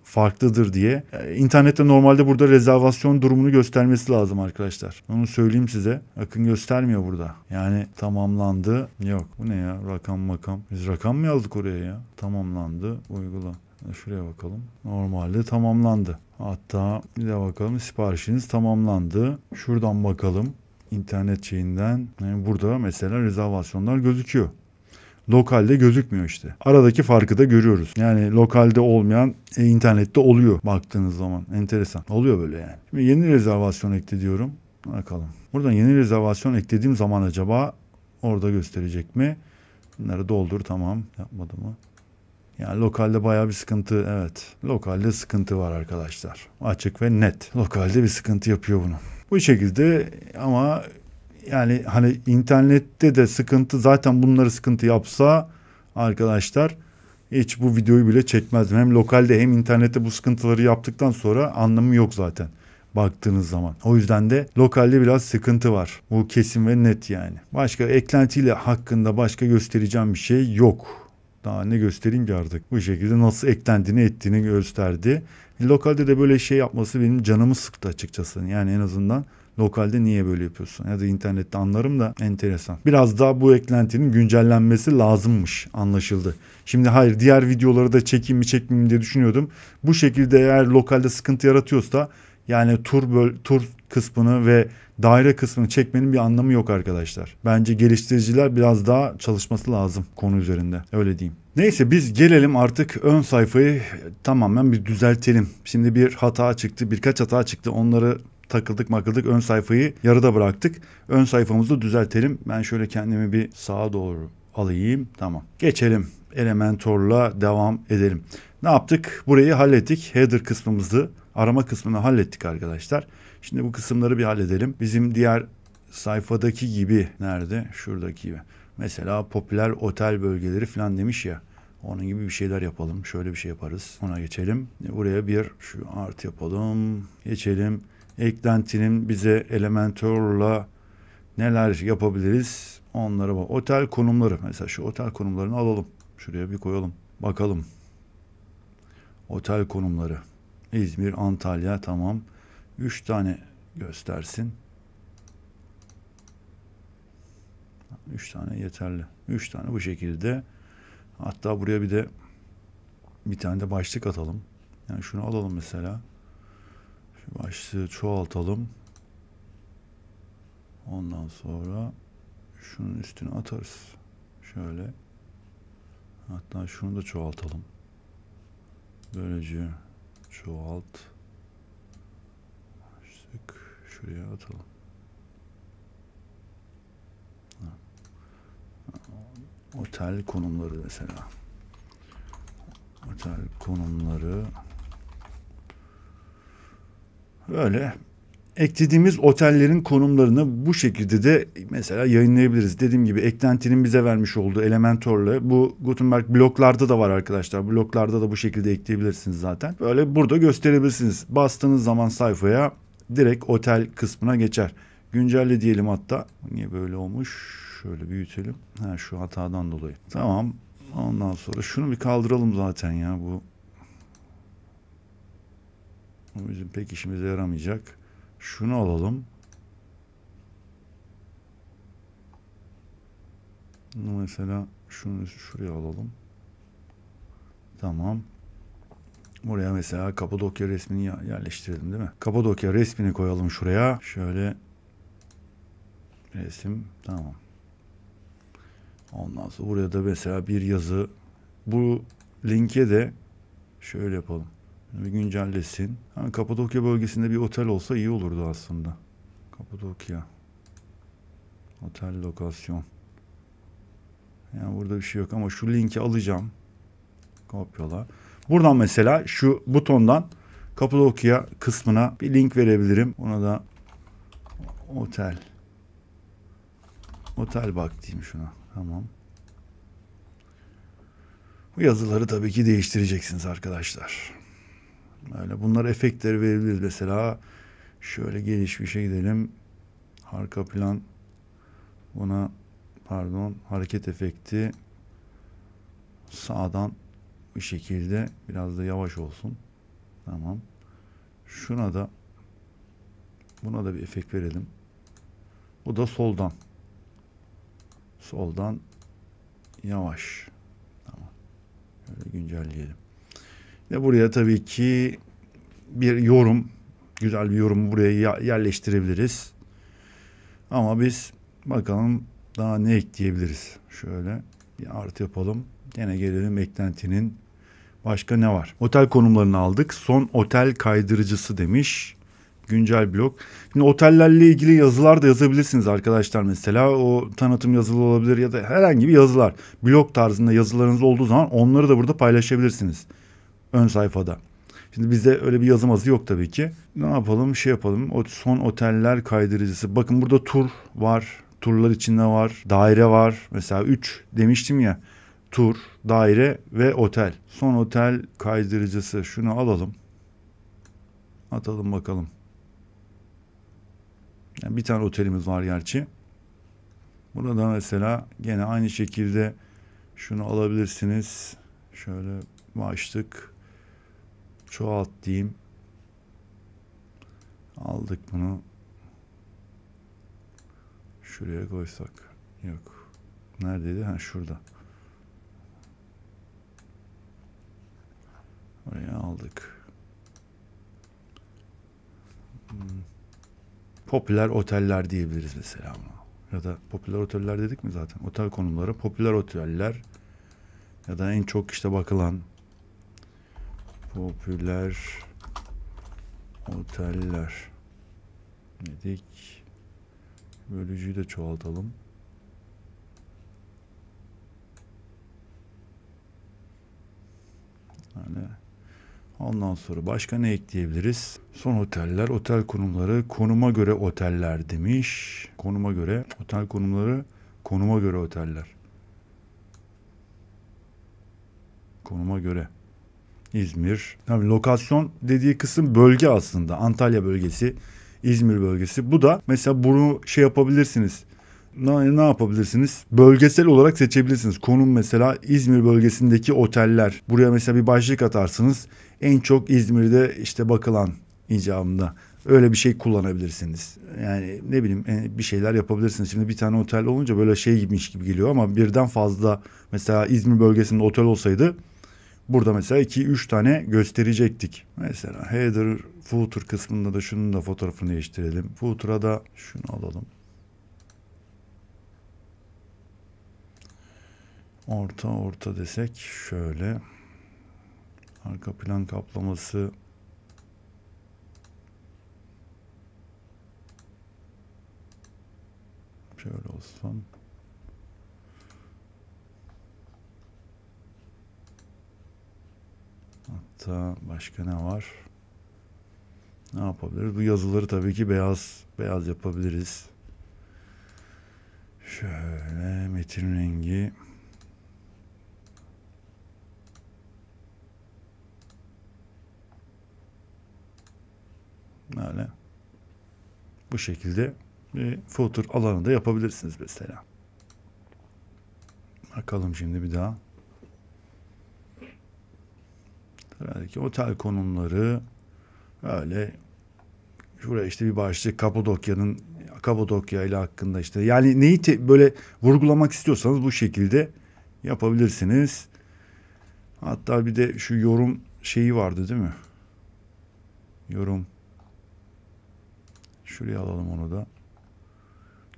farklıdır diye. İnternette normalde burada rezervasyon durumunu göstermesi lazım arkadaşlar. Onu söyleyeyim size. Bakın göstermiyor burada. Yani tamamlandı. Yok. Bu ne ya? Rakam makam. Biz rakam mı yazdık oraya ya? Tamamlandı. Uygula. Şuraya bakalım. Normalde tamamlandı. Hatta bir de bakalım, siparişiniz tamamlandı. Şuradan bakalım. İnternet şeyinden. Yani burada mesela rezervasyonlar gözüküyor. Lokalde gözükmüyor işte. Aradaki farkı da görüyoruz. Yani lokalde olmayan internette oluyor baktığınız zaman. Enteresan. Oluyor böyle yani. Şimdi yeni rezervasyon ekle diyorum. Bakalım. Buradan yeni rezervasyon eklediğim zaman acaba orada gösterecek mi? Bunları doldur, tamam. Yapmadı mı? Yani lokalde bayağı bir sıkıntı, evet. Lokalde sıkıntı var arkadaşlar. Açık ve net. Lokalde bir sıkıntı yapıyor bunu. Bu şekilde, ama yani hani internette de sıkıntı, zaten bunları sıkıntı yapsa arkadaşlar hiç bu videoyu bile çekmezdim. Hem lokalde hem internette bu sıkıntıları yaptıktan sonra anlamı yok zaten baktığınız zaman. O yüzden de lokalde biraz sıkıntı var. Bu kesin ve net yani. Başka eklentiyle hakkında başka göstereceğim bir şey yok. Daha ne göstereyim ki artık. Bu şekilde nasıl eklentiğini ettiğini gösterdi. Lokalde de böyle şey yapması benim canımı sıktı açıkçası. Yani en azından lokalde niye böyle yapıyorsun? Ya da internette anlarım da, enteresan. Biraz daha bu eklentinin güncellenmesi lazımmış, anlaşıldı. Şimdi hayır, diğer videoları da çekeyim mi çekmeyeyim diye düşünüyordum. Bu şekilde eğer lokalde sıkıntı yaratıyorsa, yani tur kısmını ve daire kısmını çekmenin bir anlamı yok arkadaşlar. Bence geliştiriciler biraz daha çalışması lazım konu üzerinde. Öyle diyeyim. Neyse, biz gelelim artık ön sayfayı tamamen bir düzeltelim. Şimdi bir hata çıktı, birkaç hata çıktı. Onları takıldık ön sayfayı yarıda bıraktık. Ön sayfamızı düzeltelim. Ben şöyle kendimi bir sağa doğru alayım. Tamam. Geçelim. Elementor'la devam edelim. Ne yaptık? Burayı hallettik. Header kısmımızı, arama kısmını hallettik arkadaşlar. Şimdi bu kısımları bir halledelim. Bizim diğer sayfadaki gibi, nerede? Şuradaki gibi. Mesela popüler otel bölgeleri falan demiş ya. Onun gibi bir şeyler yapalım. Şöyle bir şey yaparız. Ona geçelim. Buraya bir şu artı yapalım. Geçelim. Eklentinin bize Elementor'la neler yapabiliriz? Onlara bak. Otel konumları. Mesela şu otel konumlarını alalım. Şuraya bir koyalım. Bakalım. Otel konumları. İzmir, Antalya, tamam. 3 tane göstersin. 3 tane yeterli. 3 tane bu şekilde. Hatta buraya bir tane de başlık atalım. Yani şunu alalım mesela. Şu başlığı çoğaltalım. Ondan sonra şunun üstüne atarız. Şöyle. Hatta şunu da çoğaltalım. Böylece çoğalt. Başlık şuraya atalım. Otel konumları mesela. Otel konumları. Böyle eklediğimiz otellerin konumlarını bu şekilde de mesela yayınlayabiliriz. Dediğim gibi eklentinin bize vermiş olduğu Elementor'la bu Gutenberg bloklarda da var arkadaşlar. Bloklarda da bu şekilde ekleyebilirsiniz zaten. Böyle burada gösterebilirsiniz. Bastığınız zaman sayfaya direkt otel kısmına geçer. Güncelle diyelim hatta. Niye böyle olmuş? Şöyle büyütelim. Ha, şu hatadan dolayı. Tamam. Ondan sonra şunu bir kaldıralım zaten ya. Bu bizim pek işimize yaramayacak. Şunu alalım. Mesela şunu şuraya alalım. Tamam. Buraya mesela Kapadokya resmini yerleştirelim değil mi? Kapadokya resmini koyalım şuraya. Şöyle resim. Tamam. Ondan sonra buraya da mesela bir yazı. Bu linke de şöyle yapalım. Bir güncellesin. Yani Kapadokya bölgesinde bir otel olsa iyi olurdu aslında. Kapadokya. Otel lokasyon. Yani burada bir şey yok ama şu linki alacağım. Kopyala. Buradan mesela şu butondan Kapadokya kısmına bir link verebilirim. Ona da otel. Otel bak diyeyim şuna. Tamam. Bu yazıları tabii ki değiştireceksiniz arkadaşlar. Böyle bunlar efektleri verebiliriz. Mesela şöyle gelişmişe gidelim. Arka plan buna hareket efekti sağdan bir şekilde biraz da yavaş olsun. Tamam. Buna da bir efekt verelim. Bu da soldan. Soldan yavaş. Tamam. Böyle güncelleyelim. Ve buraya tabii ki bir yorum, güzel bir yorum buraya yerleştirebiliriz. Ama biz bakalım daha ne ekleyebiliriz. Şöyle bir artı yapalım. Gene gelelim eklentinin. Başka ne var? Otel konumlarını aldık. Son otel kaydırıcısı demiş. Güncel blok. Şimdi otellerle ilgili yazılar da yazabilirsiniz arkadaşlar mesela. O tanıtım yazılı olabilir ya da herhangi bir yazılar. Blog tarzında yazılarınız olduğu zaman onları da burada paylaşabilirsiniz. Ön sayfada. Şimdi bizde öyle bir yazı yok tabii ki. Ne yapalım? Yapalım. O son oteller kaydırıcısı. Bakın burada tur var. Turlar içinde var. Daire var. Mesela 3 demiştim ya. Tur, daire ve otel. Son otel kaydırıcısı. Şunu alalım. Atalım bakalım. Yani bir tane otelimiz var gerçi. Burada mesela gene aynı şekilde şunu alabilirsiniz. Şöyle başlık. Çoğalt diyeyim. Aldık bunu. Şuraya koysak. Yok. Neredeydi? Ha şurada. Oraya aldık. Popüler oteller diyebiliriz mesela buna. Ya da popüler oteller dedik mi zaten? Otel konumları. Popüler oteller. Ya da en çok işte bakılan popüler oteller dedik. Bölücüyü de çoğaltalım. Yani ondan sonra başka ne ekleyebiliriz? Son oteller, otel konumları, konuma göre oteller demiş. Konuma göre otel konumları, konuma göre oteller. Konuma göre. İzmir. Tabii lokasyon dediği kısım bölge aslında. Antalya bölgesi, İzmir bölgesi. Bu da mesela bunu şey yapabilirsiniz. Ne yapabilirsiniz? Bölgesel olarak seçebilirsiniz. Konum mesela İzmir bölgesindeki oteller. Buraya mesela bir başlık atarsınız. En çok İzmir'de işte bakılan icabında. Öyle bir şey kullanabilirsiniz. Yani ne bileyim bir şeyler yapabilirsiniz. Şimdi bir tane otel olunca böyle şey gibiymiş gibi geliyor ama birden fazla mesela İzmir bölgesinde otel olsaydı burada mesela 2-3 tane gösterecektik. Mesela header, footer kısmında da şunun da fotoğrafını değiştirelim. Footer'a da şunu alalım. Orta desek şöyle. Arka plan kaplaması şöyle olsun. Hatta başka ne var? Ne yapabiliriz? Bu yazıları tabii ki beyaz yapabiliriz. Şöyle metin rengi. Böyle. Bu şekilde bir footer alanı da yapabilirsiniz mesela. Bakalım şimdi bir daha. Tabii otel konumları öyle. Şuraya işte bir başlık Kapadokya ile hakkında işte. Yani neyi böyle vurgulamak istiyorsanız bu şekilde yapabilirsiniz. Hatta bir de şu yorum şeyi vardı değil mi? Yorum. Şuraya alalım onu da.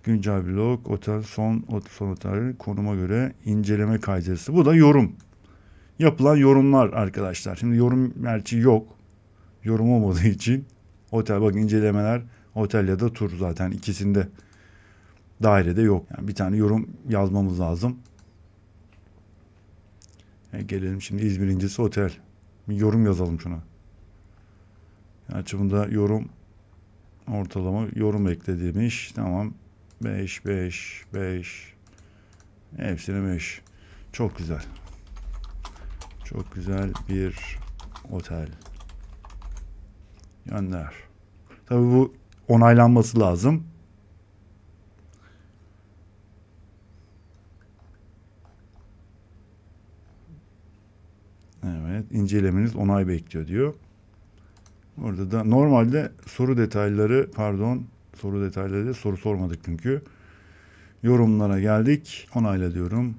Güncel blog, otel, son otel konuma göre inceleme kaydırısı. Bu da yorum. Yapılan yorumlar arkadaşlar. Şimdi yorum gerçi yok. Yorum olmadığı için otel bak incelemeler otel ya da tur zaten ikisinde dairede yok. Yani bir tane yorum yazmamız lazım. Gelelim şimdi İzmir İncisi Otel. Bir yorum yazalım şuna. Gerçi bunda yorum ortalama yorum eklediğmiş. Tamam. 5 5 5 hepsine 5. Çok güzel. Çok güzel bir otel. Gönder. Tabii bu onaylanması lazım. Evet, incelemeniz onay bekliyor diyor. Orada da normalde soru detayları soru sormadık çünkü. Yorumlara geldik. Onayla diyorum.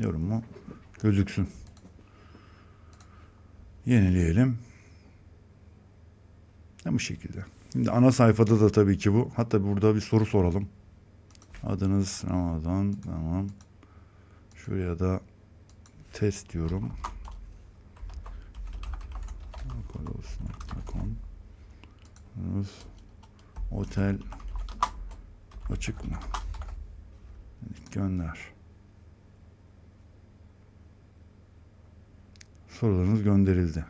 Yorumu gözüksün. Yenileyelim. Bu şekilde. Şimdi ana sayfada da tabii ki bu. Hatta burada bir soru soralım. Adınız Ramazan. Tamam. Şuraya da test diyorum. Otel açık mı? Gönder. Sorularınız gönderildi.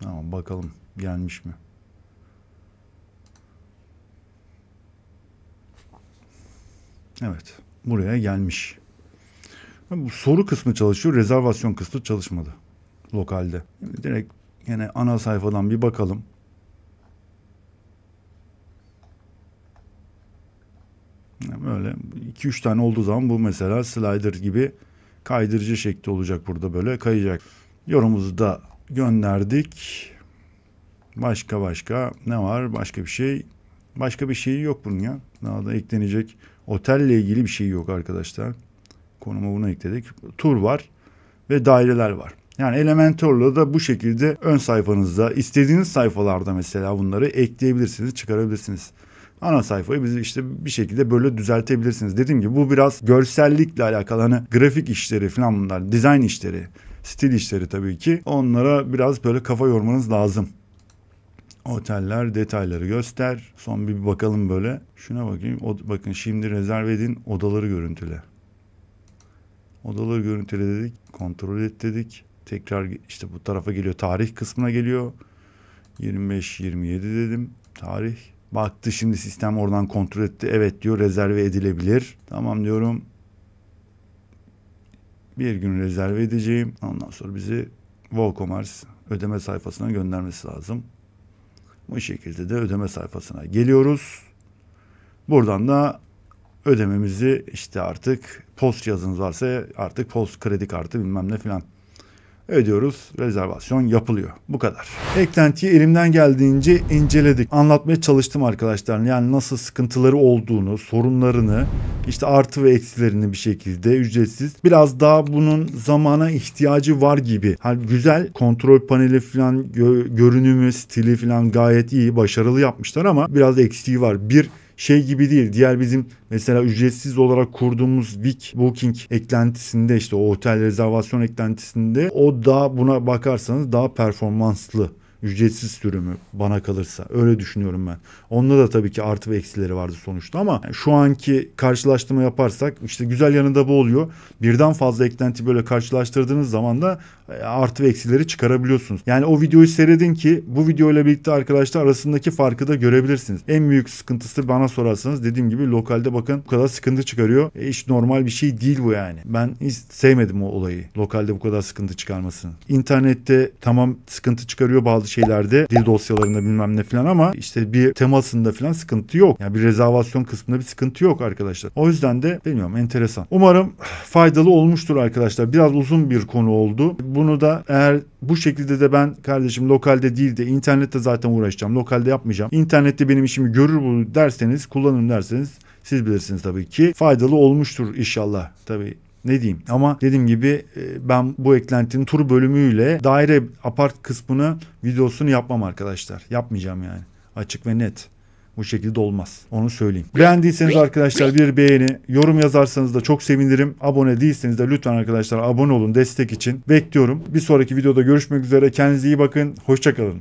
Tamam bakalım gelmiş mi? Evet. Buraya gelmiş. Bu soru kısmı çalışıyor. Rezervasyon kısmı çalışmadı. Lokalde. Şimdi direkt yine ana sayfadan bir bakalım. Böyle 2-3 tane olduğu zaman bu mesela slider gibi kaydırıcı şekli olacak burada böyle kayacak. Yorumumuzu da gönderdik. Başka ne var? Başka bir şey yok bunun ya. Daha da eklenecek. Otelle ilgili bir şey yok arkadaşlar. Konuma bunu ekledik. Tur var ve daireler var. Yani Elementor'la da bu şekilde ön sayfanızda istediğiniz sayfalarda mesela bunları ekleyebilirsiniz, çıkarabilirsiniz. Ana sayfayı biz işte bir şekilde böyle düzeltebilirsiniz. Dediğim gibi bu biraz görsellikle alakalı hani grafik işleri falan bunlar, dizayn işleri, stil işleri tabii ki. Onlara biraz böyle kafa yormanız lazım. Oteller detayları göster. Son bir bakalım böyle. Şuna bakayım. Bakın şimdi rezerve edin odaları görüntüle. Odaları görüntüle dedik. Kontrol et dedik. Tekrar işte bu tarafa geliyor. Tarih kısmına geliyor. 25-27 dedim. Tarih. Baktı şimdi sistem oradan kontrol etti. Evet diyor rezerve edilebilir. Tamam diyorum. Bir gün rezerve edeceğim. Ondan sonra bizi WooCommerce ödeme sayfasına göndermesi lazım. Bu şekilde de ödeme sayfasına geliyoruz. Buradan da ödememizi işte artık post cihazınız varsa artık post kredi kartı bilmem ne filan ödüyoruz. Rezervasyon yapılıyor. Bu kadar. Eklentiyi elimden geldiğince inceledik. Anlatmaya çalıştım arkadaşlar. Yani nasıl sıkıntıları olduğunu, sorunlarını, işte artı ve eksilerini bir şekilde ücretsiz. Biraz daha bunun zamana ihtiyacı var gibi. Hani güzel kontrol paneli falan görünümü, stili falan gayet iyi, başarılı yapmışlar ama biraz eksiği var. Bir şey gibi değil. Diğer bizim mesela ücretsiz olarak kurduğumuz Week Booking eklentisinde işte o otel rezervasyon eklentisinde o da buna bakarsanız daha performanslı. Ücretsiz sürümü bana kalırsa. Öyle düşünüyorum ben. Onda da tabii ki artı ve eksileri vardı sonuçta ama şu anki karşılaştırma yaparsak işte güzel yanında bu oluyor. Birden fazla eklenti böyle karşılaştırdığınız zaman da artı ve eksileri çıkarabiliyorsunuz. Yani o videoyu seyredin ki bu videoyla birlikte arkadaşlar arasındaki farkı da görebilirsiniz. En büyük sıkıntısı bana sorarsanız dediğim gibi lokalde bakın bu kadar sıkıntı çıkarıyor. Hiç normal bir şey değil bu yani. Ben hiç sevmedim o olayı. Lokalde bu kadar sıkıntı çıkarmasını. İnternette tamam sıkıntı çıkarıyor bazı şeylerde, dil dosyalarında bilmem ne falan ama işte bir temasında falan sıkıntı yok. Yani bir rezervasyon kısmında bir sıkıntı yok arkadaşlar. O yüzden de bilmiyorum, enteresan. Umarım faydalı olmuştur arkadaşlar. Biraz uzun bir konu oldu. Bunu da eğer bu şekilde de ben kardeşim lokalde değil de internette zaten uğraşacağım. Lokalde yapmayacağım. İnternette benim işimi görür bu derseniz, kullanırım derseniz siz bilirsiniz tabii ki. Faydalı olmuştur inşallah. Tabii ne diyeyim ama dediğim gibi ben bu eklentinin tur bölümüyle daire apart kısmını videosunu yapmam arkadaşlar. Yapmayacağım yani. Açık ve net. Bu şekilde olmaz. Onu söyleyeyim. Beğendiyseniz arkadaşlar bir beğeni, yorum yazarsanız da çok sevinirim. Abone değilseniz de lütfen arkadaşlar abone olun destek için. Bekliyorum. Bir sonraki videoda görüşmek üzere. Kendinize iyi bakın. Hoşça kalın.